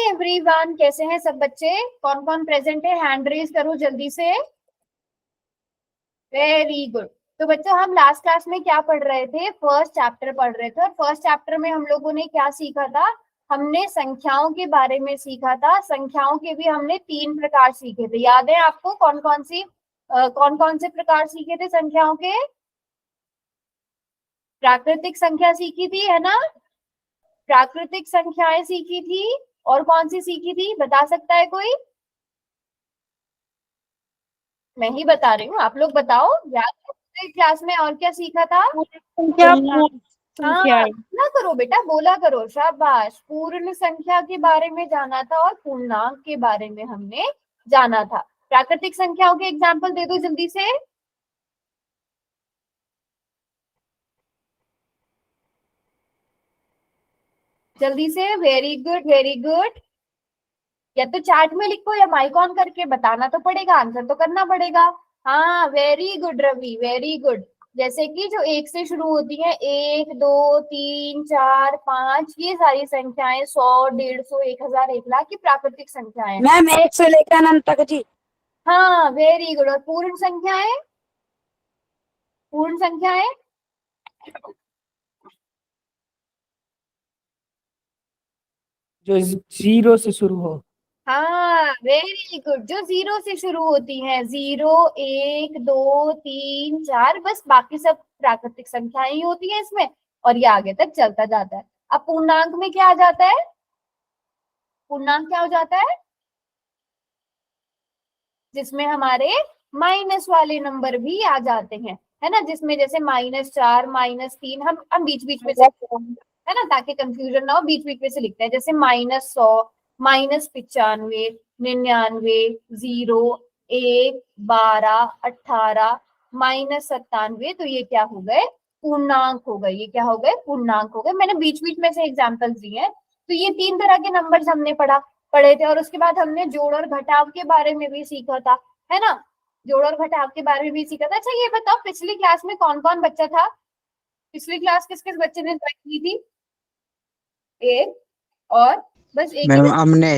Everyone, कैसे हैं सब बच्चे? कौन कौन प्रेजेंट है? हैंड रेज करो जल्दी से। Very good. तो बच्चों, हम लास्ट क्लास में क्या पढ़ रहे थे? फर्स्ट चैप्टर पढ़ रहे थे और फर्स्ट चैप्टर में हम लोगों ने क्या सीखा था? हमने संख्याओं के बारे में सीखा था। संख्याओं के भी हमने 3 प्रकार सीखे थे। याद है आपको कौन कौन से प्रकार सीखे थे संख्याओं के? प्राकृतिक संख्या सीखी थी, है ना? प्राकृतिक संख्याएं सीखी थी। और कौन सी सीखी थी, बता सकता है कोई? मैं ही बता रही हूँ, आप लोग बताओ। याद है क्लास में और क्या सीखा था? संख्या पूर्ण हाँ, संख्याएं। बोला करो बेटा, बोला करो, शाबाश। पूर्ण संख्या के बारे में जाना था और पूर्णांक के बारे में हमने जाना था। प्राकृतिक संख्याओं के एग्जाम्पल दे दो जल्दी से। जल्दी से, वेरी गुड वेरी गुड। या तो चार्ट में लिखो या माइक ऑन करके बताना तो पड़ेगा, आंसर तो करना पड़ेगा। हाँ, very good Ravi, very good. जैसे कि जो 1 से शुरू होती है, 1 2 3 4 5, ये सारी संख्याएं 100 150 1000 1 लाख की प्राकृतिक संख्याएं। मैम 1 से लेकर अनंत तक जी। हाँ, वेरी गुड। और पूर्ण संख्याएं? पूर्ण संख्याएं जो 0 से शुरू हो। हाँ, वेरी गुड। जो 0 से शुरू होती हैं, 0 1 2 3 4, बस बाकी सब प्राकृतिक संख्याएं ही होती है इसमें। और ये आगे तक चलता जाता है। अब पूर्णांक में क्या आ जाता है? पूर्णांक क्या हो जाता है? जिसमें हमारे माइनस वाले नंबर भी आ जाते हैं, है ना? जिसमें जैसे -4 -3, हम बीच बीच में से, है ना, ताकि कंफ्यूजन ना हो, बीच बीच में से लिखते हैं। जैसे -100 -95 99 0 1 12 18 -97, तो ये क्या हो गए? पूर्णांक हो गए। ये क्या हो गए? पूर्णांक हो गए। मैंने बीच बीच में से एग्जाम्पल्स दिए हैं। तो ये 3 तरह के नंबर्स हमने पढ़े थे। और उसके बाद हमने जोड़ और घटाव के बारे में भी सीखा था, है ना? जोड़ और घटाव के बारे में भी सीखा था। अच्छा, ये बताओ, पिछली क्लास में कौन कौन बच्चा था? पिछली क्लास किस किस बच्चे ने ज्वाइन की थी? एक और, बस एक ही। मैम हमने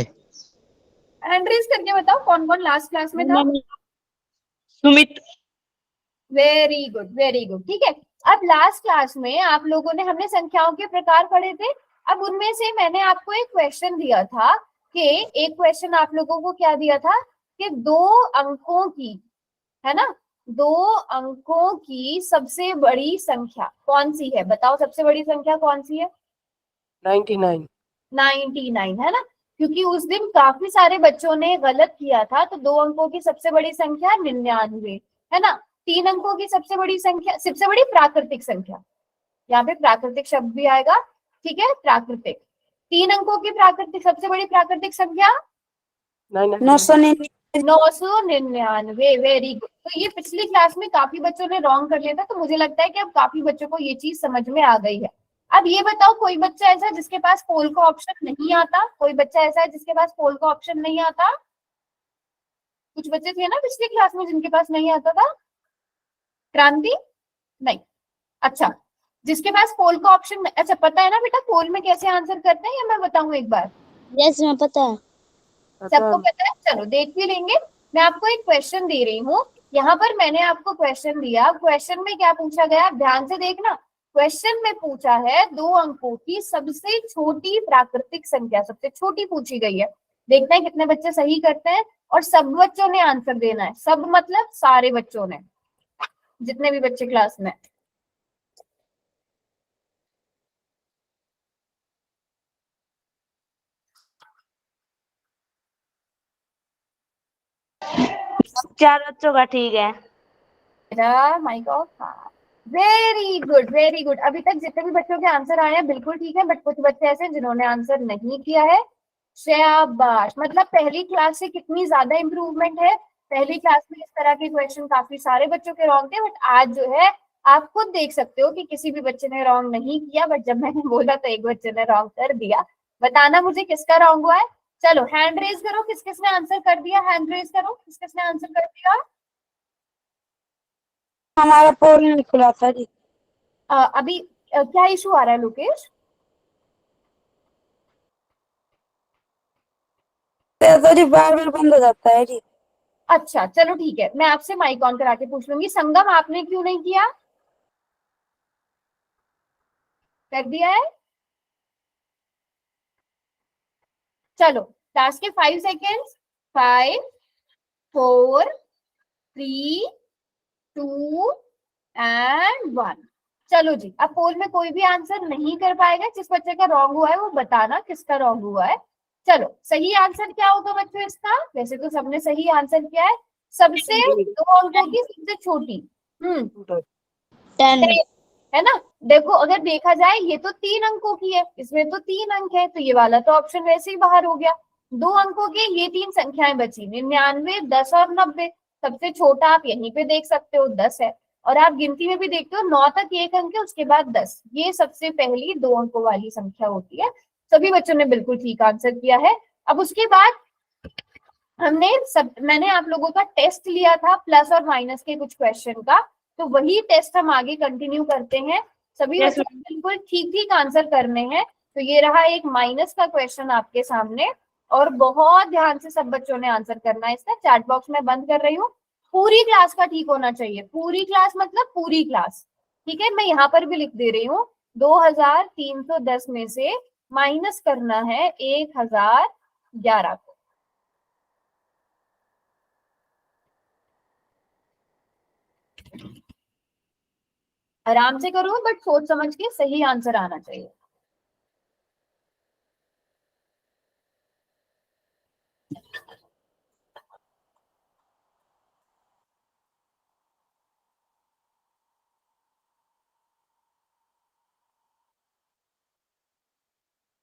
हैंड रेज करके बताओ कौन कौन लास्ट क्लास में था। Sumit. Very good very good, ठीक है। अब लास्ट क्लास में आप लोगों ने, हमने संख्याओं के प्रकार पढ़े थे। अब उनमें से मैंने आपको एक क्वेश्चन दिया था कि एक क्वेश्चन आप लोगों को क्या दिया था कि 2 अंकों की, है ना, 2 अंकों की सबसे बड़ी संख्या कौन सी है? बताओ, सबसे बड़ी संख्या कौन सी है? 99। 99, है ना? क्योंकि उस दिन काफी सारे बच्चों ने गलत किया था। तो 2 अंकों की सबसे बड़ी संख्या 99, है ना? 3 अंकों की सबसे बड़ी संख्या, सबसे बड़ी प्राकृतिक संख्या, यहाँ पे प्राकृतिक शब्द भी आएगा, ठीक है? प्राकृतिक। 3 अंकों की प्राकृतिक, सबसे बड़ी प्राकृतिक संख्या 999। 999। Very good. तो ये पिछली क्लास में काफी बच्चों ने रॉन्ग कर लिया था, तो मुझे लगता है कि अब काफी बच्चों को ये चीज समझ में आ गई है। अब ये बताओ, कोई बच्चा ऐसा है जिसके पास पोल का ऑप्शन नहीं आता? कोई बच्चा ऐसा है जिसके पास पोल का ऑप्शन नहीं आता? कुछ बच्चे थे ना पिछली क्लास में जिनके पास नहीं आता था। क्रांति? नहीं। अच्छा, जिसके पास पोल का ऑप्शन, अच्छा, पता है ना बेटा पोल में कैसे आंसर करते हैं, या मैं बताऊं एक बार? यस मैं पता है। सबको पता है? चलो देख भी लेंगे। मैं आपको एक क्वेश्चन दे रही हूँ। यहाँ पर मैंने आपको क्वेश्चन दिया। क्वेश्चन में क्या पूछा गया, ध्यान से देखना। क्वेश्चन में पूछा है 2 अंकों की सबसे छोटी प्राकृतिक संख्या, सबसे छोटी पूछी गई है। देखना है कितने बच्चे सही करते हैं। और सब बच्चों ने आंसर देना है। सब मतलब सारे बच्चों ने, जितने भी बच्चे क्लास में। चार बच्चों का ठीक है। Mic off. हाँ, वेरी गुड वेरी गुड। अभी तक जितने भी बच्चों के आंसर आए हैं बिल्कुल ठीक है, बट कुछ बच्चे ऐसे हैं जिन्होंने आंसर नहीं किया है। शाबाश। मतलब पहली क्लास से कितनी ज्यादा इंप्रूवमेंट है। पहली क्लास में इस तरह के क्वेश्चन काफी सारे बच्चों के रॉन्ग थे, बट आज जो है आप खुद देख सकते हो कि किसी भी बच्चे ने रॉन्ग नहीं किया। बट जब मैंने बोला तो एक बच्चे ने रॉन्ग कर दिया। बताना मुझे किसका रॉन्ग हुआ है। चलो हैंड रेज करो, किस किसने आंसर कर दिया। हैंड रेज करो, किस किसने आंसर कर दिया। हमारा पोल नहीं खुला था जी। अभी क्या इशू आ रहा है लोकेश? तो जी बार बार बंद हो जाता है जी। अच्छा चलो ठीक है, मैं आपसे माइक ऑन करा के पूछ लूंगी। संगम आपने क्यों नहीं किया? कर दिया है? चलो लास्ट के 5 सेकेंड्स। 5, 4, 3, 2 एंड 1। चलो जी, अब पोल में कोई भी आंसर नहीं कर पाएगा। जिस बच्चे का रॉन्ग हुआ है वो बताना किसका रॉन्ग हुआ है। चलो सही आंसर क्या होगा बच्चों इसका? वैसे तो सबने सही आंसर किया है। सबसे 2 अंकों की सबसे छोटी 10। है ना। देखो अगर देखा जाए ये तो 3 अंकों की है, इसमें तो 3 अंक है, तो ये वाला तो ऑप्शन वैसे ही बाहर हो गया। 2 अंकों के ये 3 संख्याएं बची, 99, 10 और 90। सबसे छोटा आप यहीं पे देख सकते हो 10 है। और आप गिनती में भी देखते हो 9 तक 1 अंक है, उसके बाद 10। ये सबसे पहली 2 अंकों वाली संख्या होती है। सभी बच्चों ने बिल्कुल ठीक आंसर किया है। अब उसके बाद मैंने आप लोगों का टेस्ट लिया था प्लस और माइनस के कुछ क्वेश्चन का, तो वही टेस्ट हम आगे कंटिन्यू करते हैं। सभी Yes, बच्चों को बिल्कुल ठीक ठीक आंसर करने हैं। तो ये रहा एक माइनस का क्वेश्चन आपके सामने, और बहुत ध्यान से सब बच्चों ने आंसर करना है इसका। चैट बॉक्स में बंद कर रही हूँ। पूरी क्लास का ठीक होना चाहिए, पूरी क्लास मतलब पूरी क्लास। ठीक है, मैं यहाँ पर भी लिख दे रही हूँ। 2310 में से माइनस करना है 1011 को। आराम से करो बट सोच समझ के सही आंसर आना चाहिए।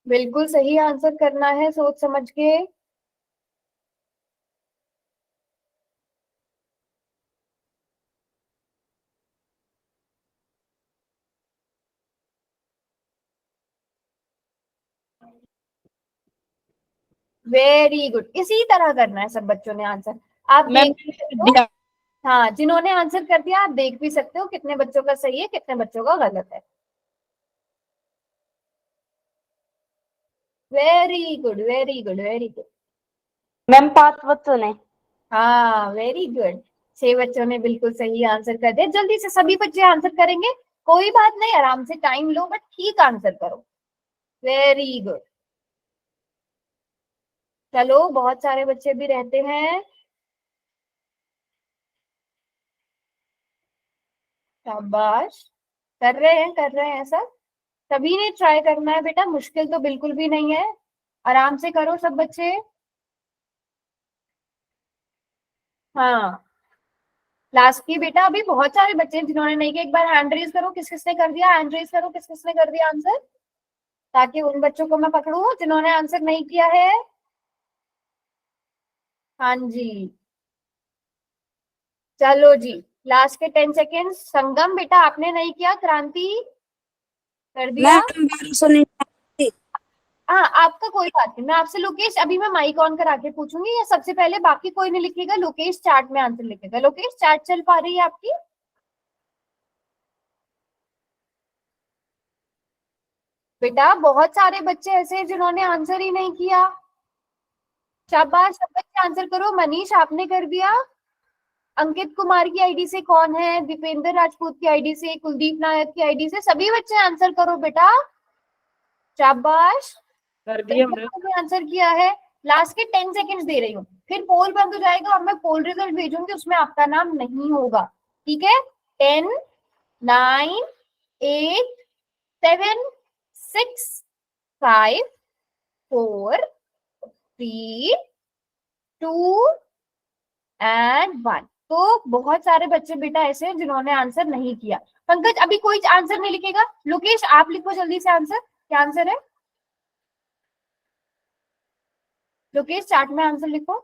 बिल्कुल सही आंसर करना है सोच समझ के। वेरी गुड, इसी तरह करना है सब बच्चों ने आंसर। आप मैम देख सकते हो। हाँ, जिन्होंने आंसर कर दिया आप देख भी सकते हो कितने बच्चों का सही है कितने बच्चों का गलत है। Very good very good very good. Ma'am 5 बच्चों ने। हाँ वेरी गुड। 6 बच्चों ने बिल्कुल सही आंसर कर दिया। जल्दी से सभी बच्चे आंसर करेंगे, कोई बात नहीं, आराम से टाइम लो बट ठीक आंसर करो। Very good. चलो बहुत सारे बच्चे भी रहते हैं। शाबाश, कर रहे हैं सब। सभी ने ट्राई करना है बेटा, मुश्किल तो बिल्कुल भी नहीं है। आराम से करो सब बच्चे। हाँ लास्ट की बेटा, अभी बहुत सारे बच्चे हैं जिन्होंने नहीं किया। एक बार हैंड रेज करो, किस किसने कर दिया। हैंड रेज करो किस किसने कर दिया आंसर, ताकि उन बच्चों को मैं पकड़ू जिन्होंने आंसर नहीं किया है। हाँ जी, चलो जी, लास्ट के 10 सेकेंड। संगम बेटा आपने नहीं किया, क्रांति कर दिया। मैम 1299। हाँ आपका कोई बात नहीं, मैं आपसे लोकेश अभी मैं माइक ऑन करा के पूछूंगी, या सबसे पहले बाकी कोई नहीं लिखेगा, लोकेश चैट में आंसर लिखेगा। लोकेश चैट चल पा रही है आपकी? बेटा बहुत सारे बच्चे ऐसे हैं जिन्होंने आंसर ही नहीं किया। शाबाश, सब बच्चे आंसर करो। मनीष आपने कर दिया। अंकित कुमार की आईडी से कौन है? दीपेंद्र राजपूत की आईडी से, कुलदीप नायक की आईडी से, सभी बच्चे आंसर करो बेटा। शाबाश, कर दिया मैम। मैंने आंसर किया है। लास्ट के 10 सेकेंड्स दे रही हूँ, फिर पोल बंद हो जाएगा और मैं पोल रिजल्ट भेजूंगी, उसमें आपका नाम नहीं होगा। ठीक है? 10, 9, 8, 7, 6, 5, 4, 3, 2 एंड 1। तो बहुत सारे बच्चे बेटा ऐसे हैं जिन्होंने आंसर नहीं किया। पंकज अभी कोई आंसर नहीं लिखेगा। लोकेश आप लिखो जल्दी से आंसर, क्या आंसर है? लोकेश चार्ट में आंसर लिखो।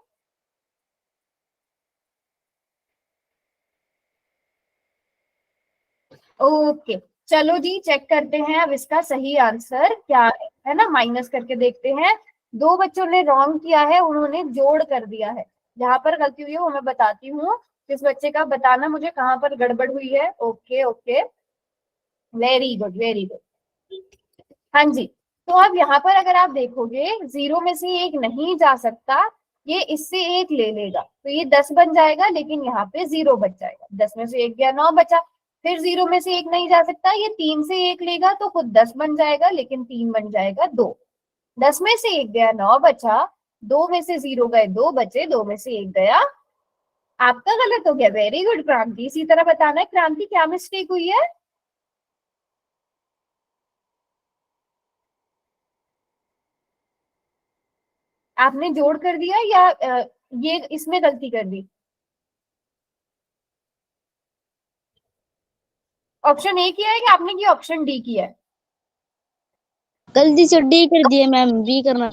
ओके चलो जी, चेक करते हैं अब इसका सही आंसर क्या है ना, माइनस करके देखते हैं। 2 बच्चों ने रॉन्ग किया है, उन्होंने जोड़ कर दिया है। जहां पर गलती हुई है वो मैं बताती हूँ। किस बच्चे का बताना मुझे कहां पर गड़बड़ हुई है। Okay okay, very good very good. हाँ जी, तो अब यहाँ पर अगर आप देखोगे 0 में से 1 नहीं जा सकता, ये इससे 1 ले लेगा तो ये 10 बन जाएगा, लेकिन यहाँ पे 0 बच जाएगा। 10 में से 1 गया 9 बचा। फिर 0 में से 1 नहीं जा सकता, ये 3 से 1 लेगा तो खुद 10 बन जाएगा, लेकिन 3 बन जाएगा 2। 10 में से 1 गया 9 बचा, 2 में से 0 गए 2 बचे, 2 में से 1 गया। आपका गलत हो गया। वेरी गुड क्रांति। इसी तरह बताना है क्रांति क्या मिस्टेक हुई है। आपने जोड़ कर दिया या ये इसमें गलती कर दी। ऑप्शन ए किया है कि आपने की ऑप्शन डी किया है। गलती से डी कर दिए मैम, बी करना।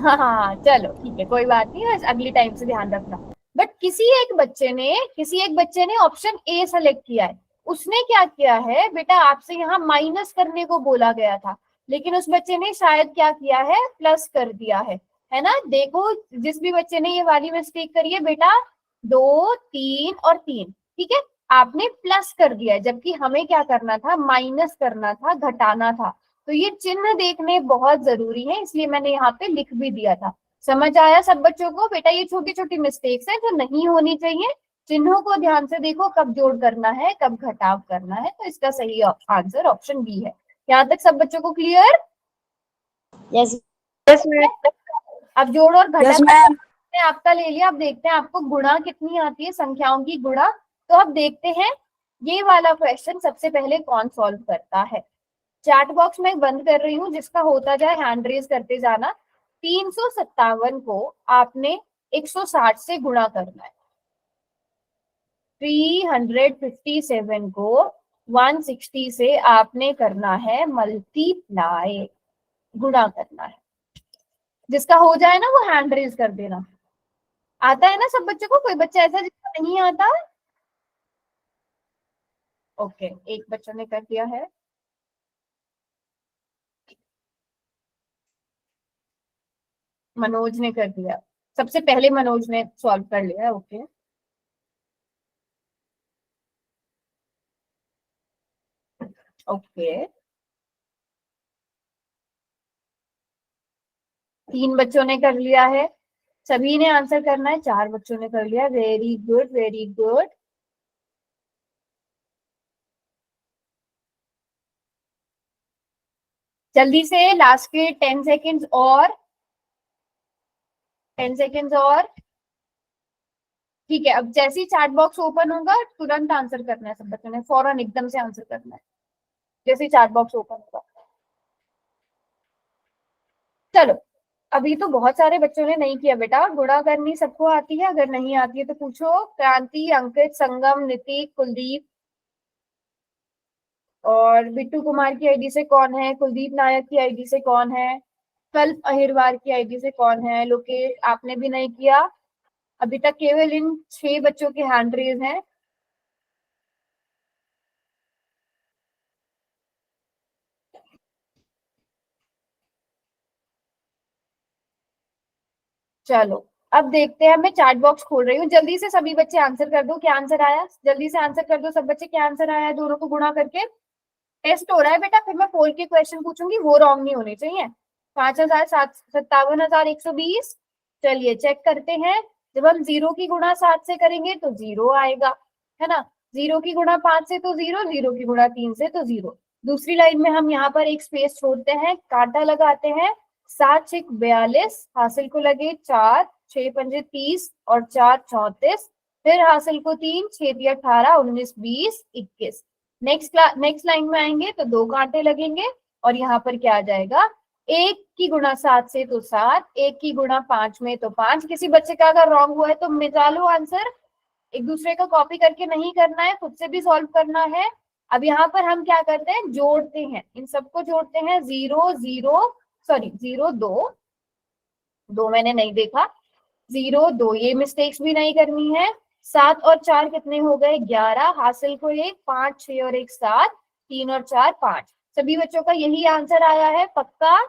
हाँ चलो ठीक है, कोई बात नहीं, बस अगली टाइम से ध्यान रखना। बट किसी एक बच्चे ने ऑप्शन ए सेलेक्ट किया है। उसने क्या किया है बेटा, आपसे यहाँ माइनस करने को बोला गया था, लेकिन उस बच्चे ने शायद क्या किया है, प्लस कर दिया है ना। देखो जिस भी बच्चे ने ये वाली मिस्टेक करी है बेटा, 2 3 और 3, ठीक है, आपने प्लस कर दिया है, जबकि हमें क्या करना था, माइनस करना था, घटाना था। तो ये चिन्ह देखने बहुत जरूरी है, इसलिए मैंने यहाँ पे लिख भी दिया था। समझ आया सब बच्चों को। बेटा ये छोटी छोटी मिस्टेक्स है जो नहीं होनी चाहिए। चिन्हों को ध्यान से देखो, कब जोड़ करना है कब घटाव करना है। तो इसका सही आंसर ऑप्शन बी है। यहाँ तक सब बच्चों को क्लियर। यस। अब जोड़ और घटा यस मैम। आपका ले लिया। अब देखते हैं आपको गुणा कितनी आती है, संख्याओं की गुणा। तो अब देखते हैं ये वाला क्वेश्चन सबसे पहले कौन सॉल्व करता है। चैट बॉक्स में बंद कर रही हूँ, जिसका होता जाए हैंड रेज करते जाना। 357 को आपने 160 से गुणा करना है। 357 को 160 से आपने करना है मल्टीप्लाई, गुणा करना है। जिसका हो जाए ना वो हैंड रेज कर देना। आता है ना सब बच्चों को, कोई बच्चा ऐसा जिसका नहीं आता। ओके, एक बच्चों ने कर दिया है। मनोज ने कर दिया, सबसे पहले मनोज ने सॉल्व कर लिया। ओके ओके, 3 बच्चों ने कर लिया है। सभी ने आंसर करना है। 4 बच्चों ने कर लिया। Very good very good. जल्दी से लास्ट के 10 सेकेंड्स और 10 सेकेंड्स और। ठीक है, अब जैसे ही चैट बॉक्स ओपन होगा तुरंत आंसर करना है सब बच्चों ने, फौरन एकदम से आंसर करना है जैसे ही चैट बॉक्स ओपन होगा। चलो, अभी तो बहुत सारे बच्चों ने नहीं किया बेटा। गुणा करनी सबको आती है, अगर नहीं आती है तो पूछो। क्रांति, अंकित, संगम, नितिक, कुलदीप और बिट्टू कुमार की आईडी से कौन है, कुलदीप नायक की आईडी से कौन है, कल्प अहिरवार की आईडी से कौन है, लोकेश आपने भी नहीं किया अभी तक। केवल इन 6 बच्चों के हैंड रेज हैं। चलो अब देखते हैं, मैं चैट बॉक्स खोल रही हूँ। जल्दी से सभी बच्चे आंसर कर दो, क्या आंसर आया। जल्दी से आंसर कर दो सब बच्चे, क्या आंसर आया है दोनों को गुणा करके। टेस्ट हो रहा है बेटा, फिर मैं पोल के क्वेश्चन पूछूंगी, वो रॉन्ग नहीं होने चाहिए। 5,57,120। चलिए चेक करते हैं। जब हम 0 की गुणा 7 से करेंगे तो 0 आएगा, है ना। 0 की गुणा 5 से तो 0, 0 की गुणा 3 से तो 0। दूसरी लाइन में हम यहाँ पर एक स्पेस छोड़ते हैं, कांटा लगाते हैं। 7 6 42, हासिल को लगे 4, 6 पंजे 30 और 4 34। फिर हासिल को 3, 6 दिया 18, 19 20 21। नेक्स्ट लाइन में आएंगे तो 2 कांटे लगेंगे और यहाँ पर क्या आ जाएगा, 1 की गुणा 7 से तो 7, 1 की गुणा 5 में तो 5। किसी बच्चे का अगर रॉन्ग हुआ है तो मिटा लो आंसर। एक दूसरे का कॉपी करके नहीं करना है, खुद से भी सॉल्व करना है। अब यहाँ पर हम क्या करते हैं, जोड़ते हैं, इन सबको जोड़ते हैं। 0 0 सॉरी 0 2 मैंने नहीं देखा। 0 2, ये मिस्टेक्स भी नहीं करनी है। 7 और 4 कितने हो गए, 11। हासिल को 1, 5 6 और 1 7, 3 और 4 5। सभी बच्चों का यही आंसर आया है पक्का।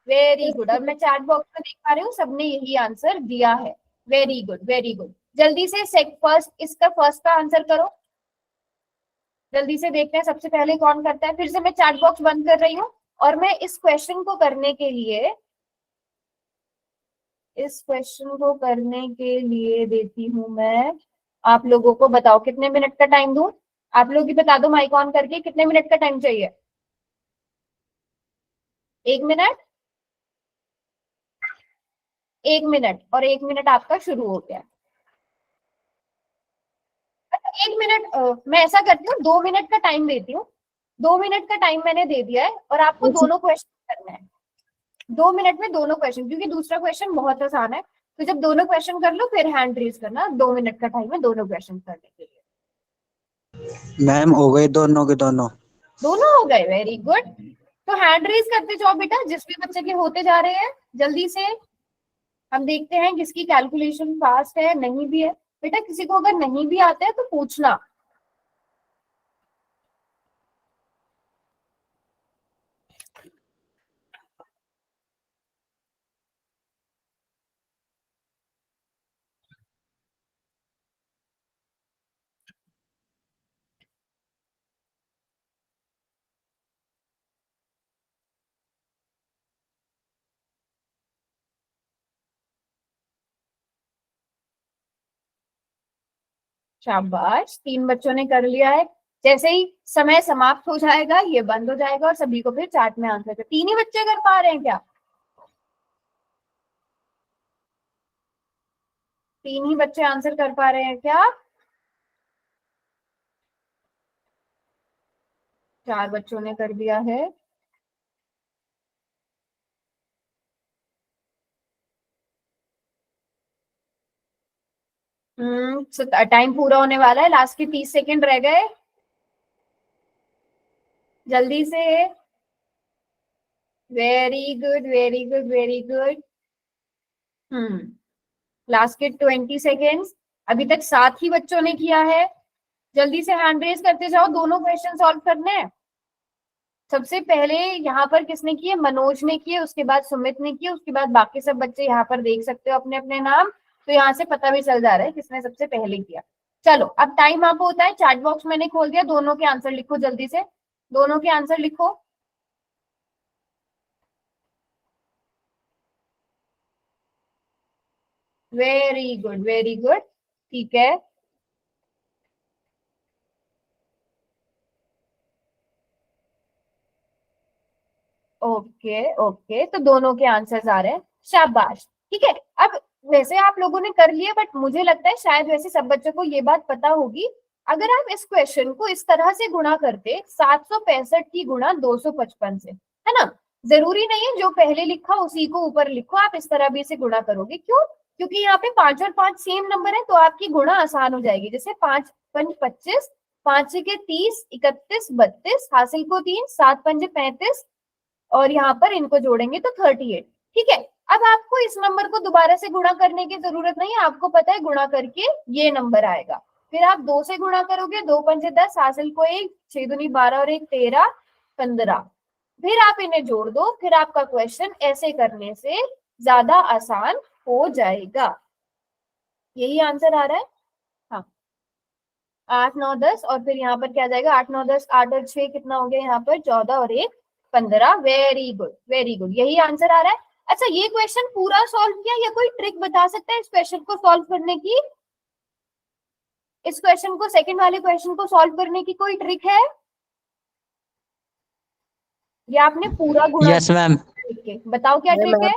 Very good. अब मैं चैट बॉक्स में देख पा रही हूँ सबने यही आंसर दिया है। Very good very good. जल्दी से फर्स्ट, इसका फर्स्ट का आंसर करो। जल्दी से देखते हैं सबसे पहले कौन करता है। फिर से मैं चैट बॉक्स बंद कर रही हूँ और मैं इस क्वेश्चन को करने के लिए इस क्वेश्चन को करने के लिए देती हूँ मैं आप लोगों को। बताओ कितने मिनट का टाइम दूं? आप लोग ही बता दो माइक ऑन करके, कितने मिनट का टाइम चाहिए? 1 मिनट, 1 मिनट, और 1 मिनट आपका शुरू हो गया। 1 मिनट मैं ऐसा करती हूँ, 2 मिनट का टाइम देती हूँ। 2 मिनट का टाइम मैंने दे दिया है और आपको दोनों क्वेश्चन करना है। 2 मिनट में दोनों क्वेश्चन, क्योंकि दूसरा क्वेश्चन बहुत आसान है। तो जब दोनों क्वेश्चन कर लो फिर हैंड रेज करना। 2 मिनट का टाइम है दोनों क्वेश्चन करने के लिए। मैम हो गए दोनों के दोनों। दोनों हो गए, वेरी गुड। तो हैंड रेज करते जाओ बेटा, जिस भी बच्चे के होते जा रहे हैं जल्दी से। हम देखते हैं किसकी कैलकुलेशन फास्ट है, नहीं भी है। बेटा किसी को अगर नहीं भी आता है तो पूछना। शाबाश, 3 बच्चों ने कर लिया है। जैसे ही समय समाप्त हो जाएगा ये बंद हो जाएगा और सभी को फिर चार्ट में आंसर कर। 3 ही बच्चे कर पा रहे हैं क्या? 3 ही बच्चे आंसर कर पा रहे हैं क्या? 4 बच्चों ने कर दिया है। टाइम पूरा होने वाला है, लास्ट के 30 सेकेंड रह गए। जल्दी से। Very good, very good, very good. Last के 20 सेकेंड्स। अभी तक 7 ही बच्चों ने किया है। जल्दी से हैंड रेज करते जाओ, दोनों क्वेश्चन सॉल्व करने हैं। सबसे पहले यहाँ पर किसने किए? मनोज ने किए, उसके बाद सुमित ने किए, उसके बाद बाकी सब बच्चे यहाँ पर देख सकते हो अपने अपने नाम। तो यहाँ से पता भी चल जा रहा है किसने सबसे पहले किया। चलो अब टाइम आप होता है, चैट बॉक्स मैंने खोल दिया, दोनों के आंसर लिखो जल्दी से। दोनों के आंसर लिखो। Very good, very good. ठीक है, ओके ओके, तो दोनों के आंसर्स आ रहे हैं, शाबाश। ठीक है, अब वैसे आप लोगों ने कर लिया, बट मुझे लगता है शायद वैसे सब बच्चों को ये बात पता होगी। अगर आप इस क्वेश्चन को इस तरह से गुणा करते, 765 की गुणा 255 से, है ना? जरूरी नहीं है जो पहले लिखा उसी को ऊपर लिखो, आप इस तरह भी इसे गुणा करोगे। क्यों? क्योंकि यहाँ पे 5 और 5 सेम नंबर है, तो आपकी गुणा आसान हो जाएगी। जैसे 5 पंज 25, 5 के 30, 31, 32, हासिल को 3, 7 पंजे 35, और यहाँ पर इनको जोड़ेंगे तो 38। ठीक है, अब आपको इस नंबर को दोबारा से गुणा करने की जरूरत नहीं है, आपको पता है गुणा करके ये नंबर आएगा। फिर आप 2 से गुणा करोगे, 2 पंजे 10, हासिल को 1, 6 दूनी 12 और 1 13, 15। फिर आप इन्हें जोड़ दो, फिर आपका क्वेश्चन ऐसे करने से ज्यादा आसान हो जाएगा। यही आंसर आ रहा है। हाँ, 8 9 10, और फिर यहाँ पर क्या जाएगा? 8 9 10, 8 और 6 कितना हो गया यहाँ पर? 14 और 1 15। वेरी गुड, वेरी गुड, यही आंसर आ रहा है। अच्छा, ये क्वेश्चन पूरा सॉल्व किया या कोई ट्रिक बता सकता है इस क्वेश्चन को सॉल्व करने की? इस क्वेश्चन को, सेकंड वाले क्वेश्चन को सॉल्व करने की कोई ट्रिक है? या आपने पूरा गुणा? Yes ma'am. बताओ क्या ट्रिक है।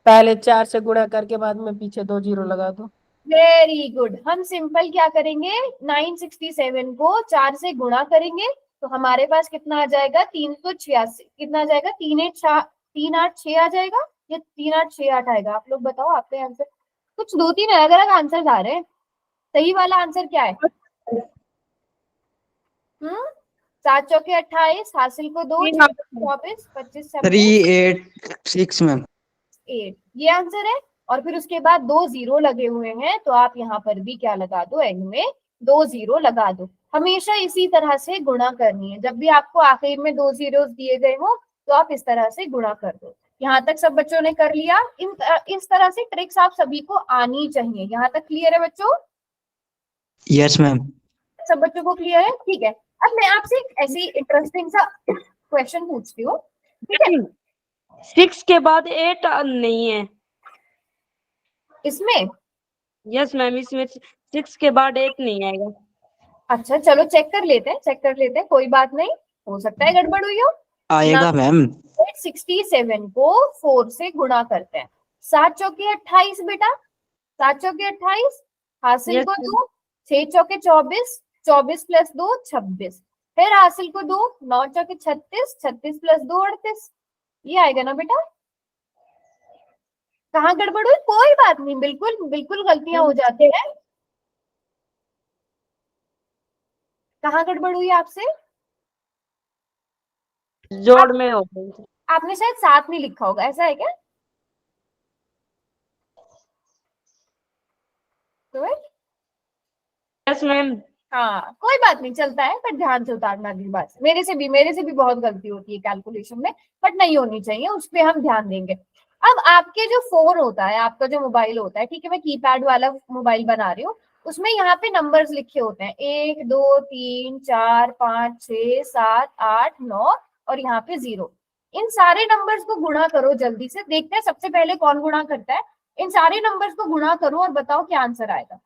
पहले 4 से गुणा करके बाद में पीछे 2 जीरो लगा दो। Very good. हम सिंपल क्या करेंगे, 967 को 4 से गुणा करेंगे तो हमारे पास कितना आ जाएगा? 386। कितना आ जाएगा? 3 8 6 आ जाएगा या 3 8 6 8 आएगा? आप लोग बताओ, आपके आंसर कुछ 2 3 अलग अलग आंसर आ रहे हैं। सही वाला आंसर क्या है? 7 चौके 28, हासिल को 2, 6 24, 25 386 मैम। 8, ये आंसर है। और फिर उसके बाद 2 जीरो लगे हुए हैं, तो आप यहाँ पर भी क्या लगा दो? एंड में 2 जीरो लगा दो। हमेशा इसी तरह से गुणा करनी है। जब भी आपको आखिर में 2 जीरो दिए गए हो तो आप इस तरह से गुणा कर दो। यहाँ तक सब बच्चों ने कर लिया। इस तरह से ट्रिक्स आप सभी को आनी चाहिए। यहाँ तक क्लियर है बच्चों? Yes ma'am. सब बच्चों को क्लियर है? ठीक है, अब मैं आपसे एक ऐसी इंटरेस्टिंग सा क्वेश्चन पूछती हूँ। ठीक है, 6 के बाद 8 नहीं है। इसमें? यस मैम, इसमें 6 के बाद 8 नहीं आएगा। अच्छा चलो चेक कर लेते हैं, चेक कर लेते हैं, कोई बात नहीं, हो सकता है गड़बड़ हुई हो। आएगा मैम। 67 को 4 से गुणा करते हैं। 7 चौके 28 बेटा, 7 चौके 28, हासिल Yes, को ma'am. 2, 6 चौके 24, 24 प्लस 2 26, फिर हासिल को 2, 9 चौके 36, 36 प्लस 2 38। ये आएगा ना बेटा? कहाँ गड़बड़ हुई? कोई बात नहीं, बिल्कुल बिल्कुल गलतियां हो जाती है। कहाँ गड़बड़ हुई आपसे? जोड़ में हो गई। आपने शायद 7 नहीं लिखा होगा, ऐसा है क्या? तो यस मैम। हाँ कोई बात नहीं, चलता है, पर ध्यान से उतारना अगली बार से। मेरे से भी बहुत गलती होती है कैलकुलेशन में, बट नहीं होनी चाहिए, उस पर हम ध्यान देंगे। अब आपके जो फोन होता है, आपका जो मोबाइल होता है, ठीक है, मैं कीपैड वाला मोबाइल बना रही हूँ, उसमें यहाँ पे नंबर्स लिखे होते हैं 1 2 3 4 5 6 7 8 9 और यहाँ पे 0। इन सारे नंबर्स को गुणा करो, जल्दी से देखते हैं सबसे पहले कौन गुणा करता है। इन सारे नंबर्स को गुणा करो और बताओ क्या आंसर आएगा।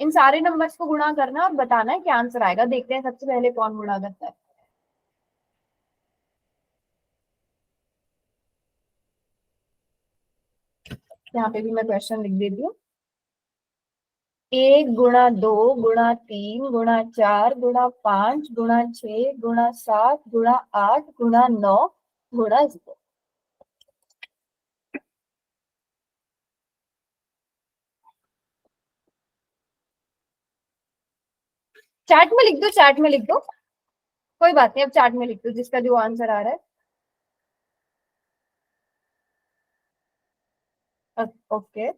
इन सारे नंबर्स को गुणा करना और बताना है क्या आंसर आएगा। देखते हैं सबसे पहले कौन गुणा करता है। यहाँ पे भी मैं क्वेश्चन लिख देती हूँ। 1 गुणा 2 गुणा 3 गुणा 4 गुणा 5 गुणा 6 गुणा 7 गुणा 8 गुणा 9 गुणा 0। चैट में लिख दो, चैट में लिख दो, कोई बात नहीं, अब चैट में लिख दो जिसका जो आंसर आ रहा है। ओके,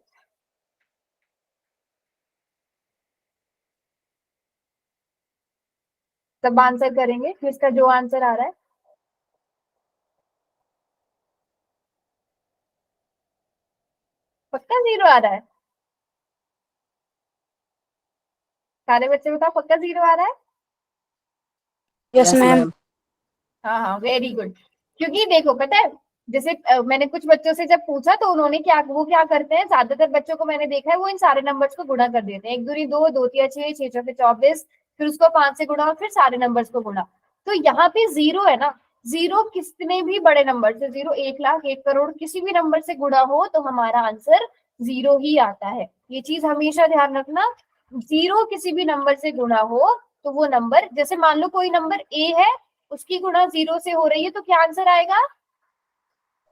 सब आंसर करेंगे जिसका जो आंसर आ रहा है। पक्का 0 आ रहा है? सारे बच्चे बताओ, पक्का 0 आ रहा है? Yes ma'am. हाँ हाँ, वेरी गुड। क्योंकि देखो पता है, जैसे मैंने कुछ बच्चों से जब पूछा तो उन्होंने क्या करते हैं, ज्यादातर बच्चों को मैंने देखा है वो इन सारे नंबर्स को गुणा कर देते हैं। 1 दूनी 2, 2 तिया 6, 6 चौके 24, फिर उसको 5 से गुणा और फिर सारे नंबर्स को गुणा। तो यहाँ पे 0 है ना, 0 कितने भी बड़े नंबर से, 0 1 लाख 1 करोड़ किसी भी नंबर से गुणा हो तो हमारा आंसर 0 ही आता है। ये चीज हमेशा ध्यान रखना, 0 किसी भी नंबर से गुणा हो तो वो नंबर, जैसे मान लो कोई नंबर ए है, उसकी गुणा 0 से हो रही है तो क्या आंसर आएगा?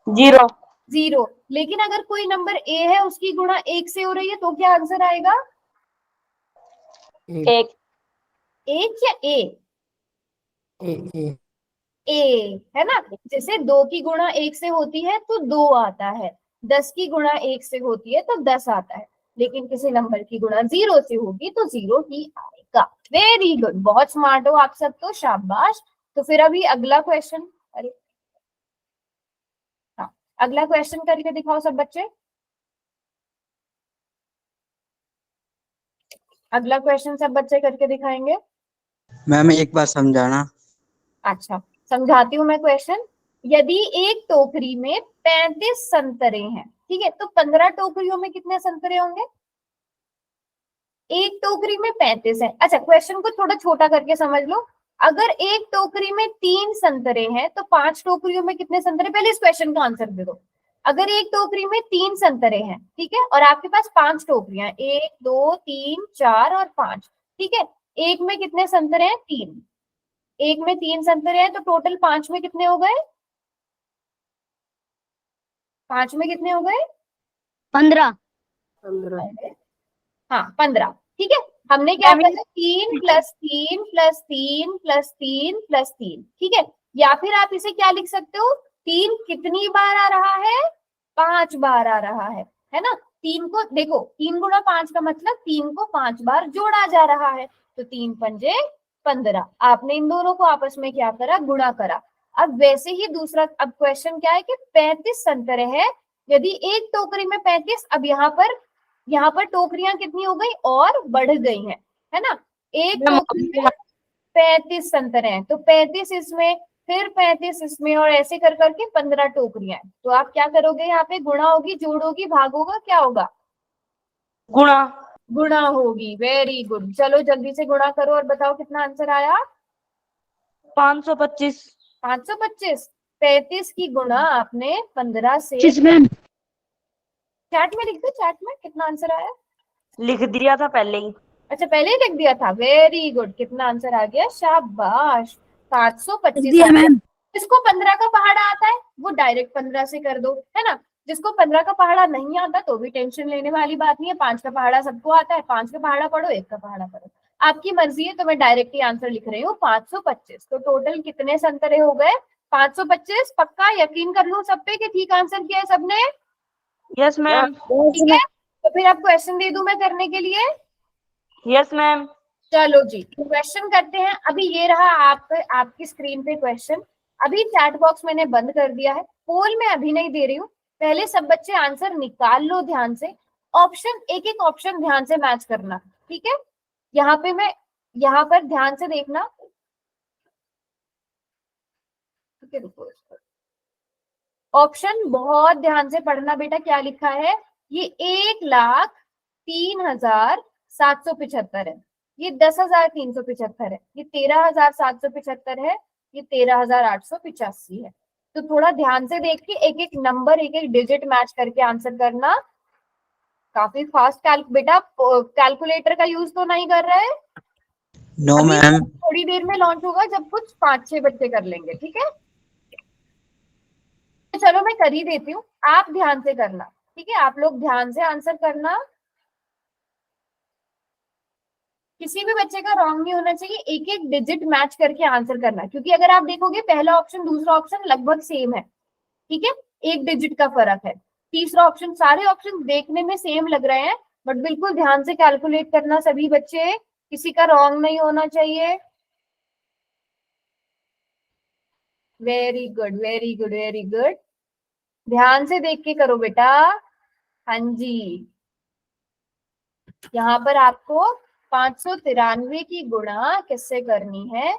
0। 0। लेकिन अगर कोई नंबर ए है, उसकी गुणा 1 से हो रही है तो क्या आंसर आएगा? 1। 1 या ए? ए। ए है ना। जैसे 2 की गुणा 1 से होती है तो 2 आता है, 10 की गुणा 1 से होती है तो 10 आता है, लेकिन किसी नंबर की गुणा 0 से होगी तो 0 ही आएगा। वेरी गुड, बहुत स्मार्ट हो आप सब तो, शाबाश। तो फिर अभी अगला क्वेश्चन, अरे हाँ, अगला क्वेश्चन करके दिखाओ सब बच्चे। अगला क्वेश्चन सब बच्चे करके दिखाएंगे। मैम एक बार समझाना। अच्छा, समझाती हूँ मैं क्वेश्चन। यदि एक टोकरी में 35 संतरे हैं, ठीक है, तो 15 टोकरियों में कितने संतरे होंगे? एक टोकरी में 35 है। अच्छा, क्वेश्चन को थोड़ा छोटा करके समझ लो। अगर एक टोकरी में 3 संतरे हैं तो 5 टोकरियों में कितने संतरे? पहले इस क्वेश्चन का आंसर दे दो। अगर एक टोकरी में 3 संतरे हैं, ठीक है, और आपके पास 5 टोकरियां, 1 2 3 4 और 5, ठीक है, एक में कितने संतरे हैं? 3। एक में 3 संतरे हैं तो टोटल 5 में कितने हो गए? 5 में कितने हो गए? 15। 15। हाँ 15, ठीक है। हमने क्या करा? 3 प्लस 3 प्लस 3 प्लस 3 प्लस 3, ठीक है। या फिर आप इसे क्या लिख सकते हो? 3 कितनी बार आ रहा है? 5 बार आ रहा है ना। 3 को देखो, 3 गुणा 5 का मतलब 3 को 5 बार जोड़ा जा रहा है, तो 3 पंजे 15। आपने इन दोनों को आपस में क्या करा? गुणा करा। अब वैसे ही दूसरा, अब क्वेश्चन क्या है कि 35 संतरे हैं, यदि एक टोकरी में 35, अब यहाँ पर टोकरियां कितनी हो गई? और बढ़ गई हैं, है ना। एक टोकरी में 35 संतरे हैं तो 35 इसमें, फिर 35 इसमें, और ऐसे कर करके 15 टोकरियां हैं। तो आप क्या करोगे, यहाँ पे गुणा होगी, जोड़ होगी, भाग होगा, क्या होगा? गुणा। गुणा होगी। Very good. चलो जल्दी से गुणा करो और बताओ कितना आंसर आया। 525। 525। 35 की गुणा आपने 15 से। Yes ma'am. चैट में लिख दो, चैट में कितना आंसर आया। लिख दिया था पहले ही। अच्छा पहले ही लिख दिया था। Very good. कितना आंसर आ गया, शाबाश। 725 दिया आ गया। मैम। जिसको 15 का पहाड़ा आता है वो डायरेक्ट 15 से कर दो, है ना। जिसको 15 का पहाड़ा नहीं आता तो भी टेंशन लेने वाली बात नहीं है। 5 का पहाड़ा सबको आता है, 5 का पहाड़ा पढ़ो, 1 का पहाड़ा पढ़ो, आपकी मर्जी है। तो मैं डायरेक्ट ही आंसर लिख रही हूँ 525। तो टोटल कितने संतरे हो गए? 525। पक्का यकीन कर लूं सब पे कि ठीक आंसर किया है सबने? Yes ma'am. यस ठीक है, मैम। तो फिर आप क्वेश्चन दे दूं मैं करने के लिए? Yes ma'am. चलो जी क्वेश्चन करते हैं। अभी ये रहा आपकी स्क्रीन पे क्वेश्चन। अभी चैट बॉक्स मैंने बंद कर दिया है, पोल में अभी नहीं दे रही हूँ। पहले सब बच्चे आंसर निकाल लो ध्यान से। ऑप्शन, एक एक ऑप्शन ध्यान से मैच करना, ठीक है। यहाँ पे मैं, यहाँ पर ध्यान से देखना, ठीक है। रुको, ऑप्शन बहुत ध्यान से पढ़ना बेटा। क्या लिखा है? ये 1,03,775 है, ये 10,375 है, ये 13,775 है, ये 13,885 है। तो थोड़ा ध्यान से देख के एक एक नंबर, एक एक डिजिट मैच करके आंसर करना। काफी फास्ट बेटा कैलकुलेटर का यूज तो नहीं कर रहे? नो अभी मैम। थोड़ी देर में लॉन्च होगा जब कुछ 5-6 बच्चे कर लेंगे, ठीक है। तो चलो मैं कर ही देती हूँ, आप ध्यान से करना, ठीक है। आप लोग ध्यान से आंसर करना, किसी भी बच्चे का रॉन्ग नहीं होना चाहिए। एक एक डिजिट मैच करके आंसर करना, क्योंकि अगर आप देखोगे पहला ऑप्शन दूसरा ऑप्शन लगभग सेम है, ठीक है। एक डिजिट का फर्क है। तीसरा ऑप्शन, सारे ऑप्शन देखने में सेम लग रहे हैं, बट बिल्कुल ध्यान से कैलकुलेट करना सभी बच्चे, किसी का रॉन्ग नहीं होना चाहिए। Very good, very good, very good. ध्यान से देख के करो बेटा। हाँ जी, यहाँ पर आपको 593 की गुणा किससे करनी है?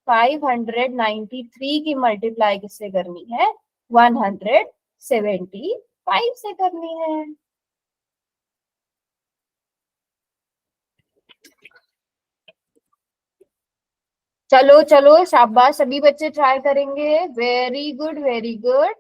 593 की मल्टीप्लाई किससे करनी है? 175 से करनी है। चलो चलो शाबाश, सभी बच्चे ट्राई करेंगे। Very good, very good.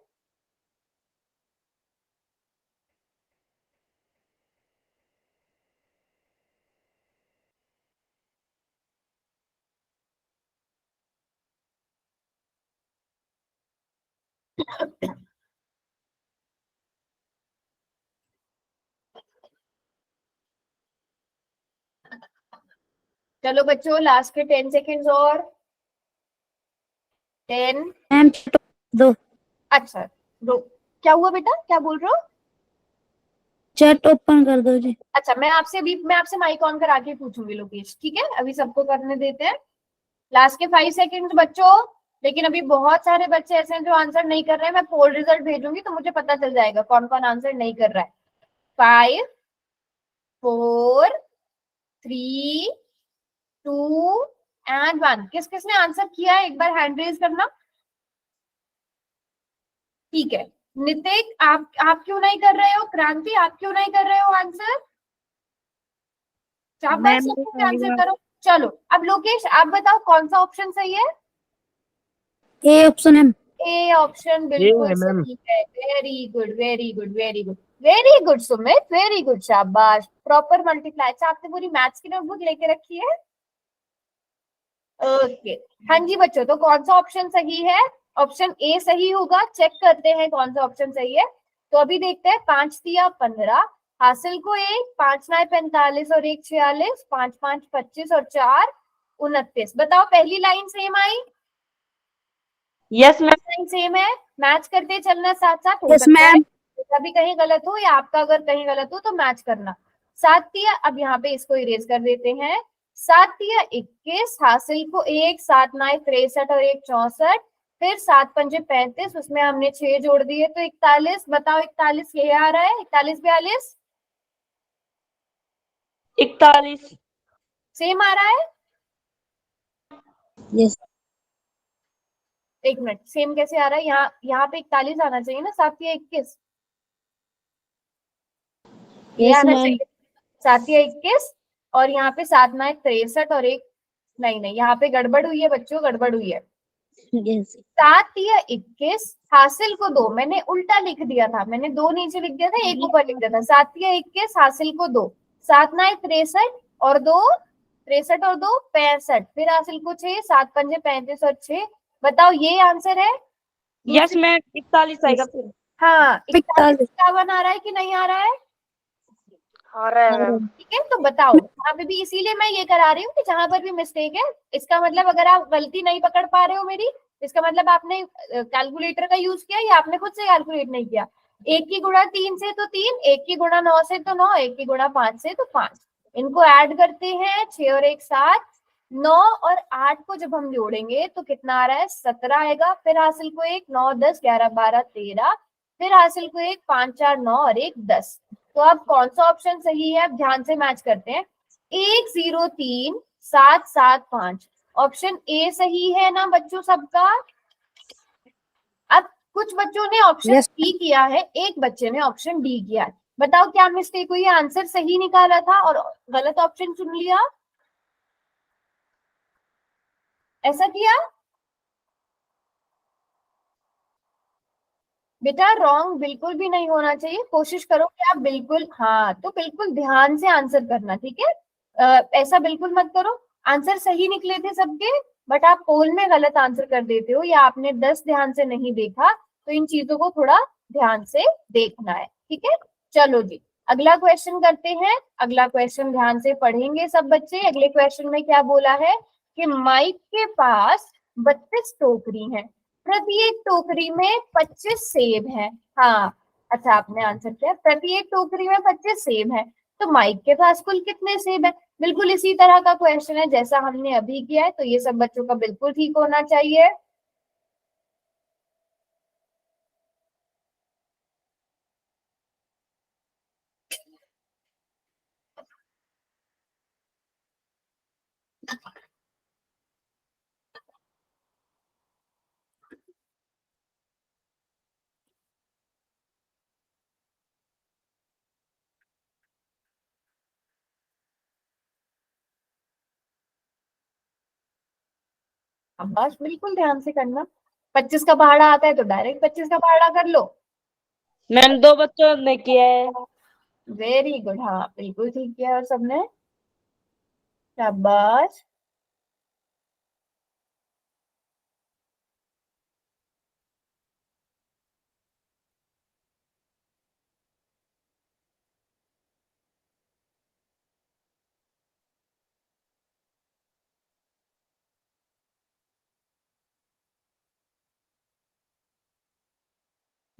चलो बच्चों लास्ट के 10 सेकेंड्स और। 10। मैम दो। अच्छा, क्या हुआ बेटा, क्या बोल रहे हो? चैट ओपन कर दो जी। अच्छा, मैं आपसे माइक ऑन करा के पूछूंगी लोकेश, ठीक है। अभी सबको करने देते हैं, लास्ट के 5 सेकेंड्स बच्चों। लेकिन अभी बहुत सारे बच्चे ऐसे हैं जो आंसर नहीं कर रहे हैं। मैं पोल रिजल्ट भेजूंगी तो मुझे पता चल जाएगा कौन कौन आंसर नहीं कर रहा है। 5, 4, 3, 2 एंड 1। किस किसने आंसर किया है एक बार हैंड रेज करना। ठीक है, नितिक आप क्यों नहीं कर रहे हो? क्रांति आप क्यों नहीं कर रहे हो आंसर? शाबाश, मैम सबको आंसर करो। चलो अब लोकेश आप बताओ कौन सा ऑप्शन सही है? ए ऑप्शन है। ए ऑप्शन बिल्कुल है मैम। सही है। Very good, very good, very good, very good Sumit, very good, शाबाश। Proper multiply. अच्छा, आपने पूरी मैथ्स की नोटबुक लेके रखी है? ओके। हाँ जी बच्चों, तो कौन सा ऑप्शन सही है? ऑप्शन ए सही होगा। चेक करते हैं कौन सा ऑप्शन सही है। तो अभी देखते हैं। 5 दिया 15, हासिल को 1, 5 9 45 और 1 46, 5 5 25 और 4 29। बताओ पहली लाइन सेम आई? Yes ma'am. लाइन सेम है। मैच करते चलना साथ साथ। हो यस सकता है मैम। कभी कहीं गलत हो या आपका अगर कहीं गलत हो तो मैच करना। 7 दिया, अब यहाँ पे इसको इरेज कर देते हैं। 7 दिया 21, हासिल को 1, 7 9 63 और 1 64, फिर 7 पंजे 35, उसमें हमने 6 जोड़ दिए तो 41। बताओ 41 ये आ रहा है? 41 42 41। सेम आ रहा है? यस। एक मिनट, सेम कैसे आ रहा है? यहाँ पे 41 आना चाहिए ना, 7 या 21, ये यस आना मैम। चाहिए 7 या 21, और यहाँ पे 7 ना 63 और एक, नहीं नहीं, यहाँ पे गड़बड़ हुई है बच्चों, गड़बड़ हुई है। यस 7 या 21 हासिल को 2, मैंने उल्टा लिख दिया था, मैंने 2 नीचे लिख दिया था, एक ऊपर लिख दिया था। 7 या 21 हासिल को 2, 7 ना 63 और 2, 63 और 2 65, फिर हासिल को 6, 7 पंजे 35 और 6, बताओ ये आंसर है? यस मैम, 41 आएगा फिर। हाँ, 41 41 51 आ रहा है कि नहीं आ रहा है? आ रहा है मैम। ठीक है, तो बताओ यहाँ पे भी, इसीलिए मैं ये करा रही हूँ कि जहां पर भी मिस्टेक है, इसका मतलब अगर आप गलती नहीं पकड़ पा रहे हो मेरी, इसका मतलब आपने कैलकुलेटर का यूज किया या आपने खुद से कैलकुलेट नहीं किया। 1 की गुणा 3 से तो 3, 1 की गुणा 9 से तो 9, 1 की गुणा 5 से तो 5, इनको ऐड करते हैं, 6 और 1 7, 9 और 8 को जब हम जोड़ेंगे तो कितना आ रहा है? 17 आएगा। फिर हासिल को 1, 9 10 11 12 13, फिर हासिल को 1, 5 4 9 और 1 10। तो अब कौन सा ऑप्शन सही है? अब ध्यान से मैच करते हैं। 1 0 3 7 7 5, ऑप्शन ए सही है ना बच्चों सबका? अब कुछ बच्चों ने ऑप्शन Yes. डी किया है, एक बच्चे ने ऑप्शन डी किया है, बताओ क्या मिस्टेक हुई? आंसर सही निकाला था और गलत ऑप्शन चुन लिया, ऐसा किया? बेटा रॉन्ग बिल्कुल भी नहीं होना चाहिए, कोशिश करो कि आप बिल्कुल, हाँ तो बिल्कुल ध्यान से आंसर करना, ठीक है? ऐसा बिल्कुल मत करो। आंसर सही निकले थे सबके, बट आप पोल में गलत आंसर कर देते हो, या आपने 10 ध्यान से नहीं देखा, तो इन चीजों को थोड़ा ध्यान से देखना है, ठीक है? चलो जी, अगला क्वेश्चन करते हैं। अगला क्वेश्चन ध्यान से पढ़ेंगे सब बच्चे। अगले क्वेश्चन में क्या बोला है कि माइक के पास 32 टोकरी हैं, प्रत्येक टोकरी में 25 सेब है। हाँ, अच्छा आपने आंसर किया, प्रत्येक टोकरी में 25 सेब है, तो माइक के पास कुल कितने सेब है? बिल्कुल इसी तरह का क्वेश्चन है जैसा हमने अभी किया है, तो ये सब बच्चों का बिल्कुल ठीक होना चाहिए। अब बस बिल्कुल ध्यान से करना, 25 का पहाड़ा आता है तो डायरेक्ट 25 का पहाड़ा कर लो। मैम 2 बच्चों ने किया है। वेरी गुड, हाँ बिल्कुल ठीक किया और सबने, शाबाश।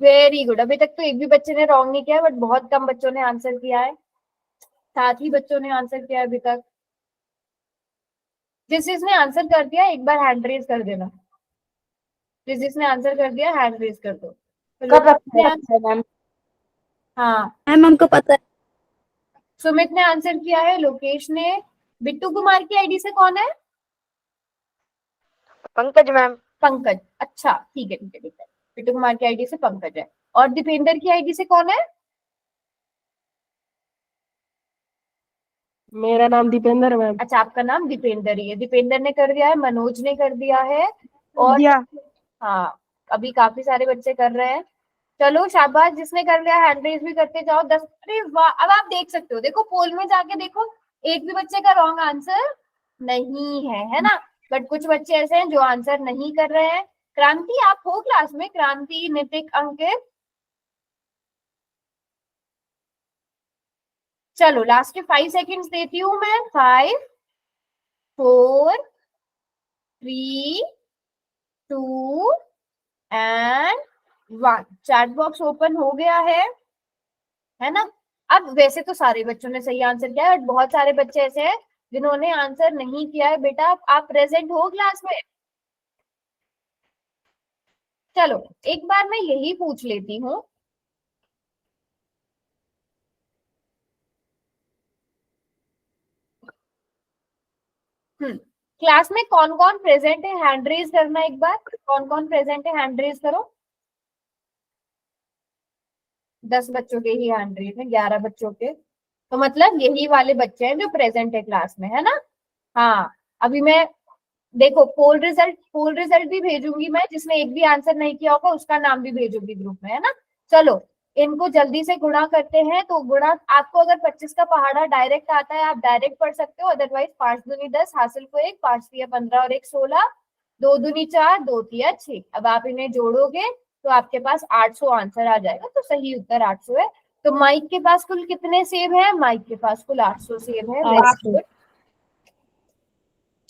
वेरी गुड, अभी तक तो एक भी बच्चे ने रॉन्ग नहीं किया, बट बहुत कम बच्चों ने आंसर किया है, 7 ही बच्चों ने आंसर किया है अभी तक। जिस जिसने आंसर कर दिया एक बार हैंड रेज कर देना, जिस जिसने आंसर कर दिया हैंड रेज कर दो। तो कर लोकेश रखा ने है मैम। हाँ, मैम हमको पता है। सुमित ने आंसर किया है, लोकेश ने, बिट्टू कुमार की आईडी से कौन है? पंकज मैम। पंकज, अच्छा ठीक है ठीक है ठीक है, बिट्टू कुमार की आईडी से पंकज है। और दीपेंद्र की आईडी से कौन है? मेरा नाम दीपेंद्र मैम। अच्छा आपका नाम दीपेंद्र ही है, दीपेंद्र ने कर दिया है, मनोज ने कर दिया है, और दिया। हाँ अभी काफी सारे बच्चे कर रहे हैं। चलो शाबाश, जिसने कर लिया हैंड रेज भी करते जाओ। 10, अरे वाह, अब आप देख सकते हो, देखो पोल में जाके देखो, एक भी बच्चे का रॉन्ग आंसर नहीं है ना? बट कुछ बच्चे ऐसे हैं जो आंसर नहीं कर रहे हैं। क्रांति आप हो क्लास में? क्रांति, नितिक, अंकित, चलो लास्ट के 5 सेकेंड्स देती हूँ मैं। 5 4 3 2 एंड 1, चैट बॉक्स ओपन हो गया है ना? अब वैसे तो सारे बच्चों ने सही आंसर किया है, बट बहुत सारे बच्चे ऐसे हैं जिन्होंने आंसर नहीं किया है। बेटा आप प्रेजेंट हो क्लास में? चलो एक बार मैं यही पूछ लेती हूँ, क्लास में कौन कौन प्रेजेंट है, हैंड रेज करना एक बार, कौन कौन प्रेजेंट है हैंड रेज करो। 10 बच्चों के ही हैंड रेज है, 11 बच्चों के, तो मतलब यही वाले बच्चे हैं जो प्रेजेंट है क्लास में, है ना। हाँ, अभी मैं देखो पोल रिजल्ट भी भेजूंगी मैं, जिसने एक भी आंसर नहीं किया होगा उसका नाम भी भेजूंगी ग्रुप में, है ना। चलो इनको जल्दी से गुणा करते हैं। तो गुणा आपको अगर 25 का पहाड़ा डायरेक्ट आता है आप डायरेक्ट पढ़ सकते हो, अदरवाइज 5 दूनी 10, हासिल को 1, 5 तिया 15 और 1 16, 2 दूनी 4, 2 तिया 6। अब आप इन्हें जोड़ोगे तो आपके पास 800 आंसर आ जाएगा, तो सही उत्तर 800 है। तो माइक के पास कुल कितने सेब है, माइक के पास कुल 800 सेब है। Very good.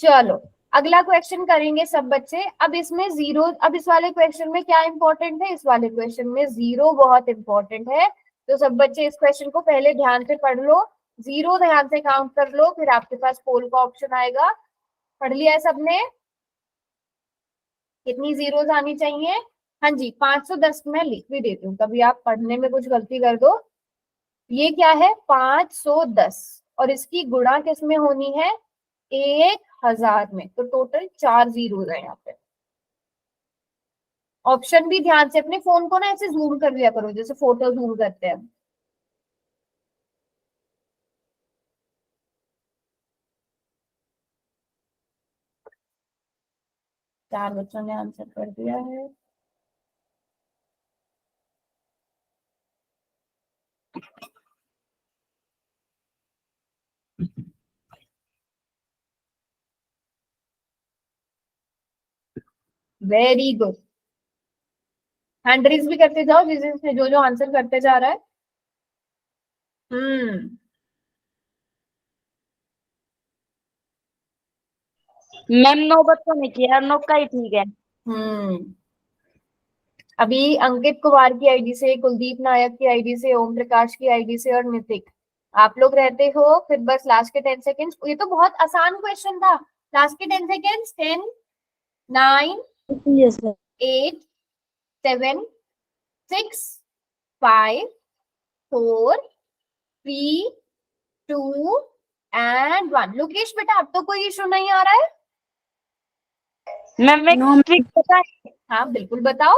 चलो अगला क्वेश्चन करेंगे सब बच्चे। अब इसमें जीरो, अब इस वाले क्वेश्चन में क्या इंपॉर्टेंट है, इस वाले क्वेश्चन में जीरो बहुत इंपॉर्टेंट है। तो सब बच्चे इस क्वेश्चन को पहले ध्यान से पढ़ लो, जीरो ध्यान से काउंट कर लो, फिर आपके पास पोल का ऑप्शन आएगा। पढ़ लिया है सबने, कितनी जीरोस आनी चाहिए। हाँ जी 510 मैं लिख भी देती हूँ, कभी आप पढ़ने में कुछ गलती कर दो। ये क्या है 510, और इसकी गुणा किस में होनी है, 1000 में, तो टोटल 4 जीरोस है यहाँ पे। ऑप्शन भी ध्यान से, अपने फोन को ना ऐसे जूम कर लिया करो जैसे फोटो जूम करते हैं। चार बच्चों ने आंसर कर दिया है। वेरी गुड, हैंड रेज भी करते जाओ जिस जिसने जो जो आंसर करते जा रहा है। हम्म, मैम 9 बच्चों ने किया, 9 का ही ठीक है। अभी अंकित कुमार की आईडी से, कुलदीप नायक की आईडी से, ओम प्रकाश की आईडी से और नितिक, आप लोग रहते हो। फिर बस लास्ट के 10 सेकेंड्स, ये तो बहुत आसान क्वेश्चन था। लास्ट के 10 seconds, 10 9 yes sir. 8 7 6 5 4 3 2 and 1। Lokesh बेटा अब तो कोई इशू नहीं आ रहा है। मैम एक ट्रिक पता है, हाँ बिल्कुल बताओ।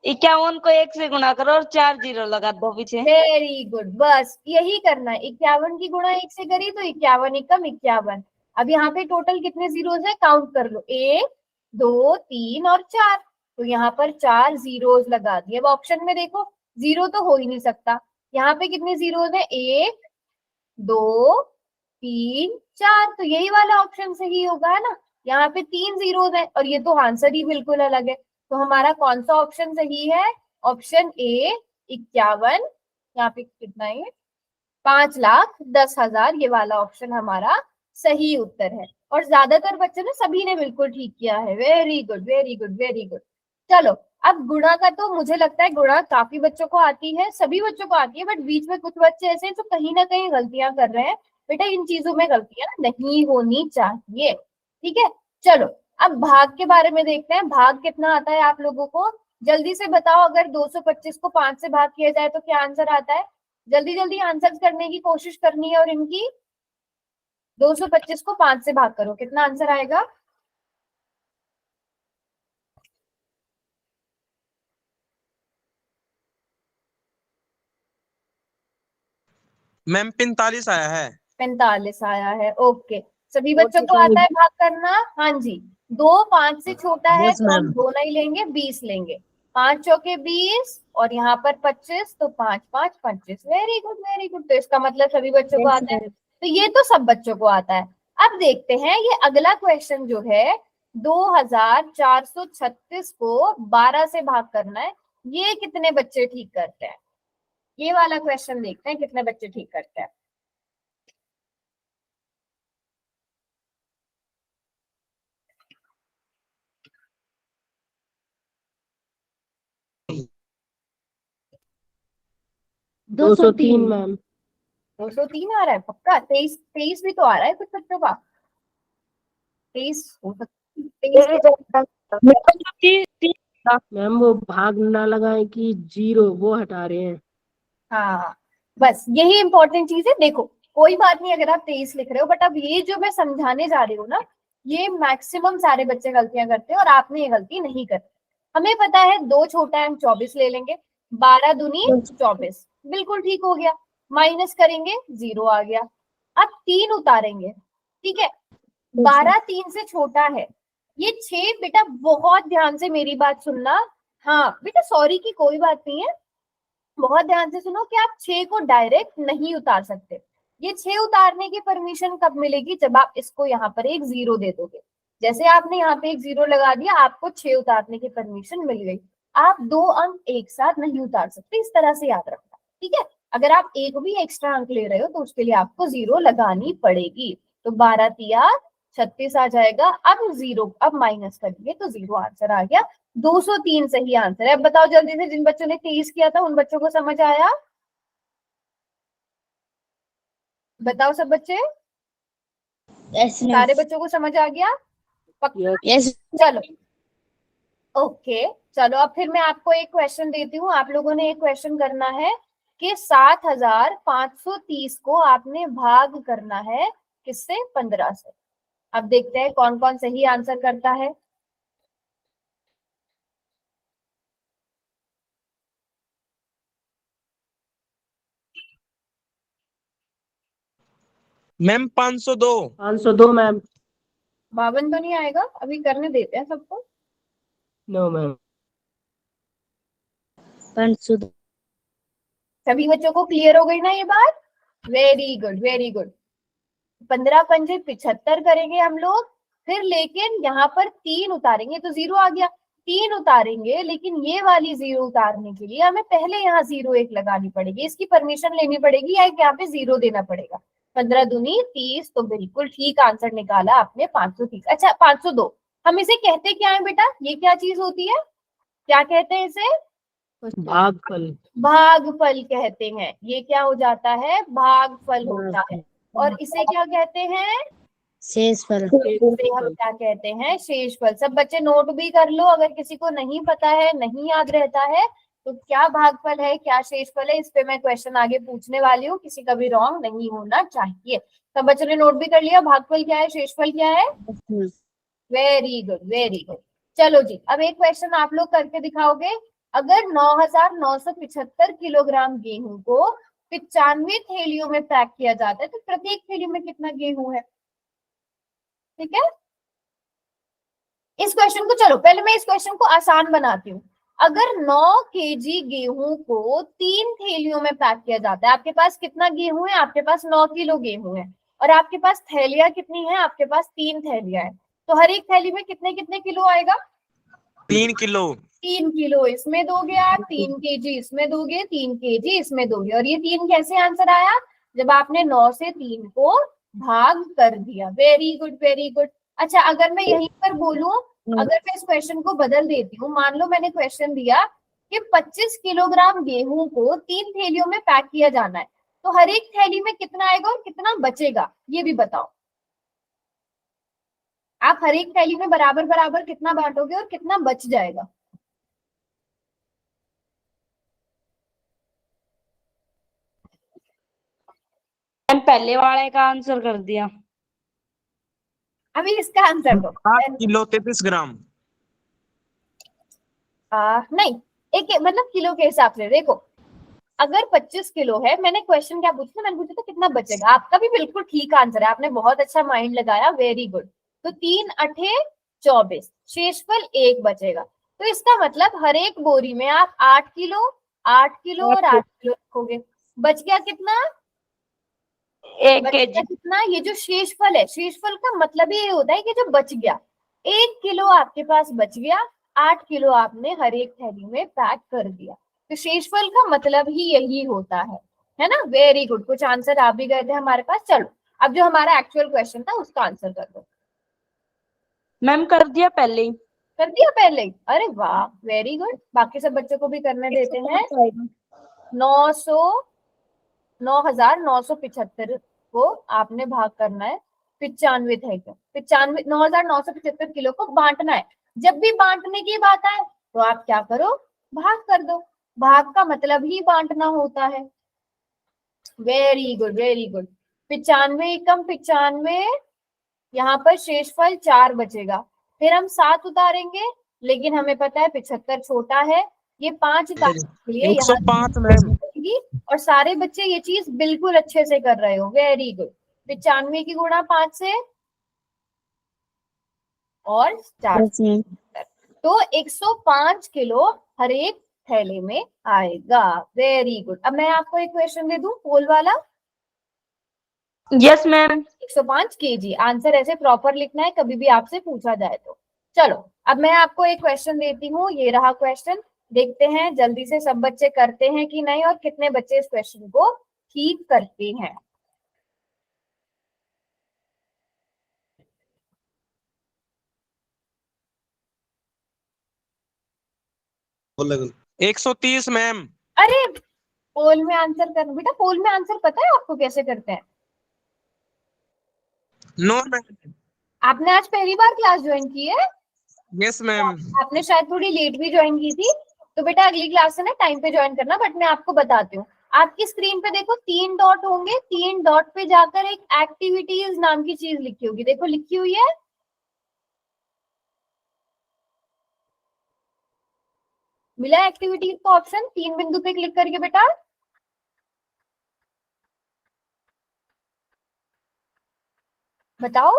51 को 1 से गुणा करो और 4 जीरो लगा दो पीछे। वेरी गुड, बस यही करना है। 51 की गुणा 1 से करी तो 51 एकम 51। अब यहाँ पे टोटल कितने जीरोस है, काउंट कर लो, 1 2 3 और 4, तो यहाँ पर 4 जीरोस लगा दिए। अब ऑप्शन में देखो जीरो तो हो ही नहीं सकता, यहाँ पे कितने जीरोस है, 1 2 3 4, तो यही वाला ऑप्शन सही होगा, है ना। यहाँ पे 3 जीरोस है और ये तो आंसर ही बिल्कुल अलग है। तो हमारा कौन सा ऑप्शन सही है, ऑप्शन ए 51। यहाँ पे कितना है, 5,10,000, ये वाला ऑप्शन हमारा सही उत्तर है। और ज्यादातर बच्चे ने, सभी ने बिल्कुल ठीक किया है। Very good very good very good. चलो अब गुणा का तो मुझे लगता है गुणा काफी बच्चों को आती है, सभी बच्चों को आती है, बट बीच में कुछ बच्चे ऐसे हैं जो कहीं ना कहीं गलतियां कर रहे हैं। बेटा इन चीजों में गलतियां नहीं होनी चाहिए, ठीक है। चलो अब भाग के बारे में देखते हैं, भाग कितना आता है आप लोगों को, जल्दी से बताओ। अगर 225 को 5 से भाग किया जाए तो क्या आंसर आता है, जल्दी जल्दी आंसर करने की कोशिश करनी है। और इनकी 225 को 5 से भाग करो, कितना आंसर आएगा। मैम 45 आया है। 45 आया है, ओके। सभी बच्चों को आता है भाग करना, हाँ जी। 2 5 से छोटा है Yes, तो हम ma'am. 2 नहीं लेंगे, 20 लेंगे। 5 चौके 20 और यहाँ पर 25, तो 5 5 25। वेरी गुड वेरी गुड, तो इसका मतलब सभी बच्चों को आता है, तो ये तो सब बच्चों को आता है। अब देखते हैं ये अगला क्वेश्चन जो है, 2436 को 12 से भाग करना है, ये कितने बच्चे ठीक करते हैं। ये वाला क्वेश्चन देखते हैं कितने बच्चे ठीक करते हैं। दो सौ तीन मैम। 203 आ रहा है पक्का, 23 23 भी तो आ रहा है कुछ बच्चों का, 23 हो सकता है। मैम वो भाग ना लगाए कि जीरो वो हटा रहे हैं। हाँ बस यही इंपॉर्टेंट चीज है। देखो कोई बात नहीं अगर आप 23 लिख रहे हो, बट अब ये जो मैं समझाने जा रही हूँ ना, ये मैक्सिमम सारे बच्चे गलतियां करते हैं और आपने ये गलती नहीं करती। हमें पता है 2 छोटा है, हम 24 ले लेंगे, 12 दूनी 24, बिल्कुल ठीक हो गया। माइनस करेंगे 0 आ गया। अब 3 उतारेंगे, ठीक है, 12 3 से छोटा है, ये 6 बेटा बहुत ध्यान से मेरी बात सुनना। हाँ बेटा सॉरी की कोई बात नहीं है, बहुत ध्यान से सुनो कि आप 6 को डायरेक्ट नहीं उतार सकते। ये 6 उतारने की परमिशन कब मिलेगी, जब आप इसको यहाँ पर एक 0 दे दोगे। जैसे आपने यहाँ पे एक 0 लगा दिया, आपको 6 उतारने की परमिशन मिल गई। आप 2 अंक एक साथ नहीं उतार सकते, इस तरह से याद रखना, ठीक है। अगर आप एक भी एक्स्ट्रा अंक ले रहे हो तो उसके लिए आपको 0 लगानी पड़ेगी। तो 12 तिया 36 आ जाएगा। अब 0 अब माइनस करेंगे तो 0 आंसर आ गया। 203 सही आंसर है। अब बताओ जल्दी से, जिन बच्चों ने 23 किया था उन बच्चों को समझ आया? बताओ सब बच्चे, सारे बच्चों को समझ आ गया? पक्का? यस चलो ओके, चलो अब फिर मैं आपको एक क्वेश्चन देती हूँ। आप लोगों ने एक क्वेश्चन करना है कि 7530 को आपने भाग करना है किससे? 15 से। अब देखते हैं कौन कौन सही आंसर करता है। मैम 502। 502 मैम। 52 तो नहीं आएगा, अभी करने देते हैं सबको। No ma'am. 502। सभी बच्चों को क्लियर हो गई ना ये बात? Very good very good. 15 पंजे 75 करेंगे हम लोग, फिर लेकिन यहाँ पर 3 उतारेंगे तो 0 आ गया। 3 उतारेंगे, लेकिन ये वाली 0 उतारने के लिए हमें पहले यहाँ 0 1 लगानी पड़ेगी, इसकी परमिशन लेनी पड़ेगी या यहाँ पे 0 देना पड़ेगा। 15 दूनी 30, तो बिल्कुल ठीक आंसर निकाला आपने 530। अच्छा 502, हम इसे कहते क्या है बेटा? ये क्या चीज होती है, क्या कहते हैं इसे? भागफल। भागफल कहते हैं। ये क्या हो जाता है? भागफल होता है। और इसे क्या कहते हैं? शेषफल। इसे हम क्या कहते हैं? शेषफल। सब बच्चे नोट भी कर लो, अगर किसी को नहीं पता है, नहीं याद रहता है तो क्या भागफल है क्या शेषफल है, इस पे मैं क्वेश्चन आगे पूछने वाली हूँ, किसी का भी रॉन्ग नहीं होना चाहिए। सब बच्चों ने नोट भी कर लिया, भागफल क्या है, शेषफल क्या है? Very good very good. चलो जी, अब एक क्वेश्चन आप लोग करके दिखाओगे। अगर 9975 किलोग्राम गेहूं को 95 थैलियों में पैक किया जाता है तो प्रत्येक थैली में कितना गेहूं है? ठीक है, इस क्वेश्चन को, चलो पहले मैं इस क्वेश्चन को आसान बनाती हूँ। अगर 9 केजी गेहूं को 3 थैलियों में पैक किया जाता है, आपके पास कितना गेहूं है? आपके पास 9 किलो गेहूं है, और आपके पास थैलियां कितनी है? आपके पास 3 थैलियां है। तो हर एक थैली में कितने कितने किलो आएगा? 3 किलो। 3 किलो इसमें दोगे आप, 3 केजी इसमें दोगे, 3 केजी इसमें दोगे। और ये 3 कैसे आंसर आया? जब आपने 9 से 3 को भाग कर दिया। Very good very good. अच्छा अगर मैं यहीं पर बोलूं, अगर मैं इस क्वेश्चन को बदल देती हूँ, मान लो मैंने क्वेश्चन दिया कि 25 किलोग्राम गेहूं को 3 थैलियों में पैक किया जाना है, तो हर एक थैली में कितना आएगा और कितना बचेगा, ये भी बताओ। आप हर एक थैली में बराबर बराबर कितना बांटोगे और कितना बच जाएगा? मैम पहले वाले का आंसर कर दिया। अभी इसका आंसर दो। 8 किलो 33 ग्राम। नहीं, एक मतलब किलो के हिसाब से देखो, अगर 25 किलो है, मैंने क्वेश्चन क्या पूछा? मैंने पूछा था कितना बचेगा। आपका भी बिल्कुल ठीक आंसर है, आपने बहुत अच्छा माइंड लगाया, वेरी गुड। तो 3 अठे 24, शेषफल 1 बचेगा। तो इसका मतलब हर एक बोरी में आप 8 किलो 8 किलो और 8 किलो रखोगे, बच गया कितना? 1 बच गया केजी। कितना? ये जो शेषफल है, शेषफल का मतलब ये होता है कि जो बच गया, 1 किलो आपके पास बच गया, 8 किलो आपने हर एक थैली में पैक कर दिया। तो शेषफल का मतलब ही यही होता है ना? Very good. कुछ आंसर आ भी गए थे हमारे पास। चलो अब जो हमारा एक्चुअल क्वेश्चन था उसका आंसर कर दो। मैम कर दिया पहले ही। कर दिया पहले ही? अरे वाह वेरी गुड। बाकी सब बच्चों को भी करने देते हैं। 9,975 को आपने भाग करना है 95 है, 95 9,975 किलो को बांटना है। जब भी बांटने की बात आए तो आप क्या करो? भाग कर दो। भाग का मतलब ही बांटना होता है। Very good very good. 95 एकम 95, यहाँ पर शेषफल 4 बचेगा। फिर हम 7 उतारेंगे, लेकिन हमें पता है 75 छोटा है, ये 5 उतारने के लिए यहाँ 105 मैम। बचेगी। और सारे बच्चे ये चीज बिल्कुल अच्छे से कर रहे हो, वेरी गुड। 95 की गुणा 5 से और 4, तो 105 किलो हर एक थैले में आएगा। Very good. अब मैं आपको एक क्वेश्चन दे दूं पोल वाला। Yes ma'am. 105 केजी, आंसर ऐसे प्रॉपर लिखना है, कभी भी आपसे पूछा जाए तो। चलो अब मैं आपको एक क्वेश्चन देती हूँ, ये रहा क्वेश्चन। देखते हैं जल्दी से सब बच्चे करते हैं कि नहीं, और कितने बच्चे इस क्वेश्चन को ठीक करते हैं। बोल 130 मैम। अरे पोल में आंसर कर बेटा, पोल में आंसर पता है आपको कैसे करते हैं? No ma'am. आपने आज पहली बार क्लास ज्वाइन की है? Yes ma'am. आपने शायद थोड़ी लेट भी ज्वाइन की थी, तो बेटा अगली क्लास से ना टाइम पे ज्वाइन करना। बट मैं आपको बताती हूँ, आपकी स्क्रीन पे देखो 3 डॉट होंगे, 3 डॉट पे जाकर एक एक्टिविटीज नाम की चीज लिखी होगी, देखो लिखी हुई है। मिला एक्टिविटीज का ऑप्शन 3 बिंदु पे क्लिक करके बेटा? बताओ।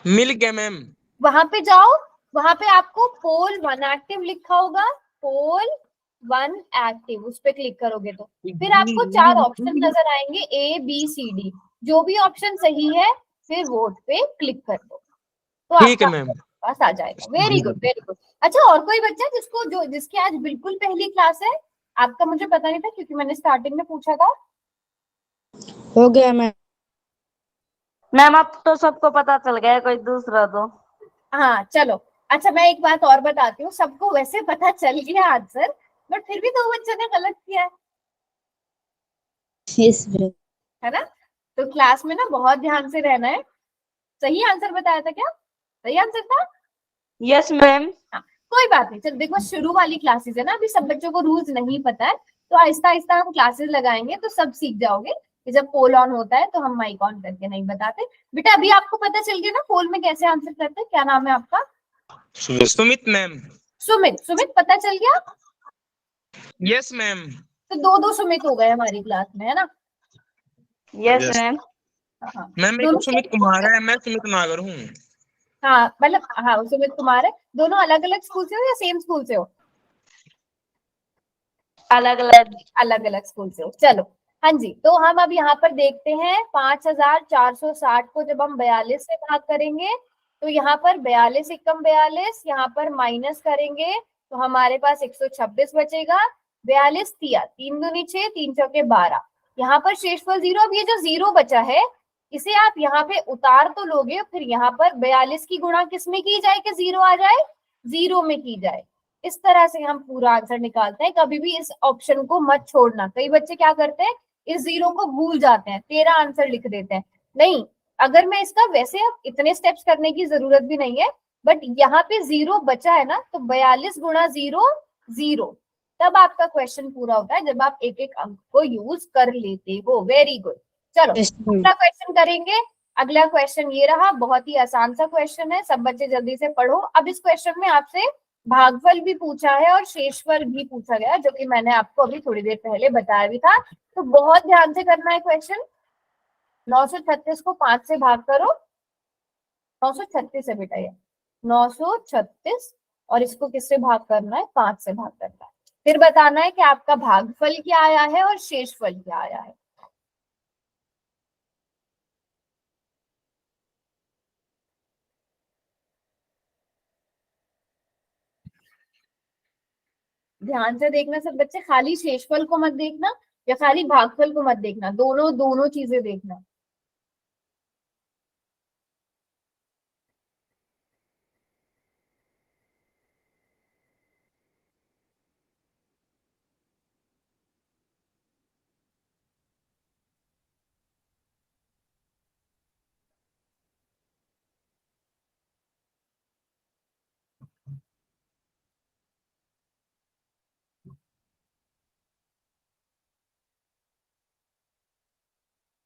मिल गया मैम। वहां पे जाओ, वहां पे आपको पोल 1 एक्टिव लिखा होगा, पोल 1 एक्टिव, उस पे क्लिक करोगे तो फिर आपको 4 ऑप्शन नजर आएंगे, ए बी सी डी। जो भी ऑप्शन सही है फिर वोट पे क्लिक कर दो, तो ठीक आपका है मैम। पास आ जाएगा। Very good, very good. अच्छा, और कोई बच्चा जिसको जो जिसकी आज बिल्कुल पहली क्लास है? आपका मुझे पता नहीं था क्योंकि मैंने स्टार्टिंग में पूछा था। हो गया मैम। मैम अब तो सबको पता चल गया है, कोई दूसरा तो। हाँ चलो। अच्छा मैं एक बात और बताती हूँ, सबको वैसे पता चल गया आंसर, बट फिर भी 2 बच्चों ने गलत किया है ना? तो क्लास में ना बहुत ध्यान से रहना है। सही आंसर बताया था क्या? सही आंसर था? Yes ma'am. हाँ, कोई बात नहीं। चल देखो, शुरू वाली क्लासेस है ना, अभी सब बच्चों को रूल्स नहीं पता है, तो आहिस्ता आहिस्ता हम क्लासेस लगाएंगे तो सब सीख जाओगे कि जब पोल ऑन होता है तो हम माइक ऑन करके नहीं बताते। बेटा अभी आपको पता चल गया ना पोल में कैसे आंसर करते हैं? क्या नाम है आपका? सुमित मैम। सुमित। सुमित पता चल गया? Yes ma'am. तो 2-2 सुमित हो गए हमारी क्लास में, है ना? Yes ma'am. हाँ मैम एक दोनों सुमित कुमार है, मैं सुमित नागर हूँ। हाँ मतलब हाँ सुमित कुमार है। दोनों अलग अलग स्कूल से हो या सेम स्कूल से हो? अलग अलग। अलग अलग स्कूल से हो, चलो। हाँ जी, तो हम अब यहाँ पर देखते हैं 5460 को जब हम 42 से भाग करेंगे तो यहाँ पर 42 एकम 42, यहाँ पर माइनस करेंगे तो हमारे पास 126 बचेगा। 42 तिया 3 दूनी 6, 3 चौके 12, यहाँ पर शेषफल 0। अब ये जो 0 बचा है इसे आप यहाँ पे उतार तो लोगे, फिर यहाँ पर 42 की गुणा किसमें की जाए कि 0 आ जाए? 0 में की जाए। इस तरह से हम पूरा आंसर निकालते हैं। कभी भी इस ऑप्शन को मत छोड़ना। कई बच्चे क्या करते हैं, इस 0 को भूल जाते हैं, 13 आंसर लिख देते हैं। नहीं, अगर मैं इसका वैसे अब इतने स्टेप्स करने की जरूरत भी नहीं है, बट यहाँ पे 0 बचा है ना, तो 42 गुणा 0 0, तब आपका क्वेश्चन पूरा होता है जब आप एक एक अंक को यूज कर लेते हो। Very good. चलो अगला क्वेश्चन करेंगे। अगला क्वेश्चन ये रहा, बहुत ही आसान सा क्वेश्चन है, सब बच्चे जल्दी से पढ़ो। अब इस क्वेश्चन में आपसे भागफल भी पूछा है और शेषफल भी पूछा गया, जो कि मैंने आपको अभी थोड़ी देर पहले बताया भी था, तो बहुत ध्यान से करना है क्वेश्चन। 936 को 5 से भाग करो। 936 है बेटा ये, 936, और इसको किससे भाग करना है? 5 से भाग करना है। फिर बताना है कि आपका भागफल क्या आया है और शेषफल क्या आया है। ध्यान से देखना सब बच्चे, खाली शेषफल को मत देखना या खाली भागफल को मत देखना, दोनों दोनों चीजें देखना।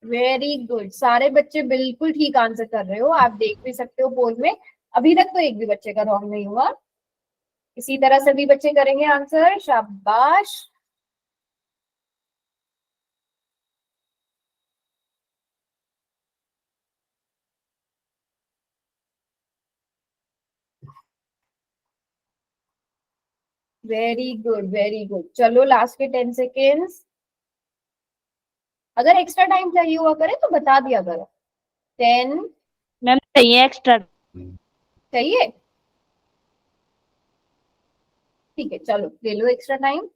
वेरी गुड, सारे बच्चे बिल्कुल ठीक आंसर कर रहे हो, आप देख भी सकते हो पोल में। अभी तक तो एक भी बच्चे का रॉन्ग नहीं हुआ। इसी तरह सभी बच्चे करेंगे आंसर, शाबाश। Very good very good. चलो लास्ट के 10 सेकेंड्स। अगर एक्स्ट्रा टाइम चाहिए हुआ करे तो बता दिया करो। 10 मैम चाहिए एक्स्ट्रा। चाहिए, ठीक है, चलो ले लो एक्स्ट्रा टाइम।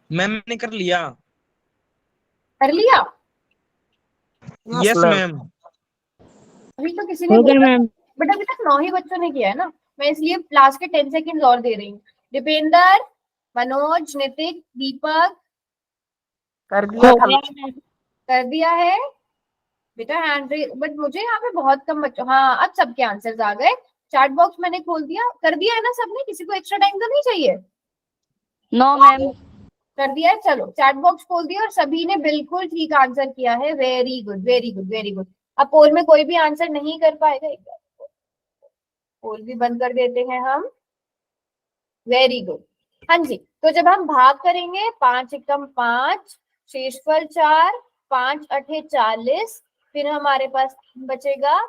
मैम मैंने कर लिया। कर लिया? Yes ma'am. अभी तो किसी ने हो गया बोला, मैम। बट अभी तक 9 ही बच्चों ने किया है ना, मैं इसलिए लास्ट के 10 सेकेंड और दे रही हूँ। दीपेंद्र, मनोज, नितिक, दीपक, कर दिया था। कर दिया है बेटा हैंड रेज। बट मुझे यहाँ पे बहुत कम बच्चों, हाँ अब सबके आंसर्स आ गए। चैट बॉक्स मैंने खोल दिया। कर दिया है ना सबने? किसी को एक्स्ट्रा टाइम तो नहीं चाहिए? No ma'am. कर दिया है, चलो चैट बॉक्स खोल दिया और सभी ने बिल्कुल ठीक आंसर किया है। Very good very good very good. अब पोल में कोई भी आंसर नहीं कर पाएगा, एक बार पोल भी बंद कर देते हैं हम। Very good. हाँ जी, तो जब हम भाग करेंगे 5 एकम 5, शेषफल 4, 5 अठे 40, फिर हमारे पास बचेगा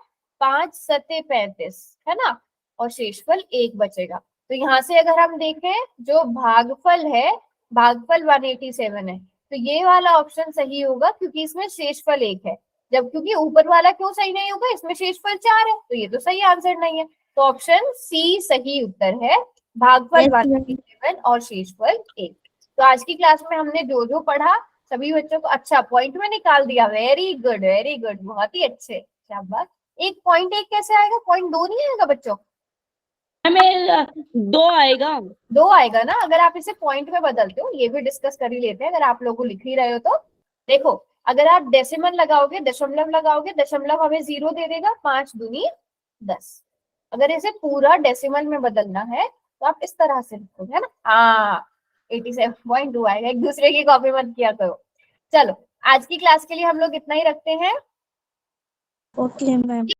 5 सते 35, है ना, और शेषफल 1 बचेगा। तो यहाँ से अगर हम देखें जो भागफल है, भागफल 187 है, तो ये वाला ऑप्शन सही होगा क्योंकि इसमें शेषफल 1 है। जब क्योंकि ऊपर वाला क्यों सही नहीं होगा, इसमें शेषफल 4 है, तो ये तो सही आंसर नहीं है। तो ऑप्शन सी सही उत्तर है, भागफल 187 और शेषफल 1। तो आज की क्लास में हमने जो जो पढ़ा सभी बच्चों को अच्छा पॉइंट में निकाल दिया। वेरी गुड वेरी गुड, बहुत ही अच्छे, शाबाश। 1.1 कैसे आएगा? 0.2 नहीं आएगा बच्चों? हमें 2 आएगा। 2 आएगा ना, अगर आप इसे पॉइंट में बदलते हो। ये भी डिस्कस कर ही लेते हैं, अगर आप लोगों को लिख ही रहे हो तो। देखो, अगर आप डेसिमल लगाओगे, दशमलव लगाओगे, दशमलव हमें 0 दे देगा, 5 दूनी 10। अगर इसे पूरा डेसिमल में बदलना है तो आप इस तरह से लिखोगे, है ना। हाँ, 87.2 आएगा। एक दूसरे की कॉपी मत किया करो। चलो आज की क्लास के लिए हम लोग इतना ही रखते हैं। Okay ma'am.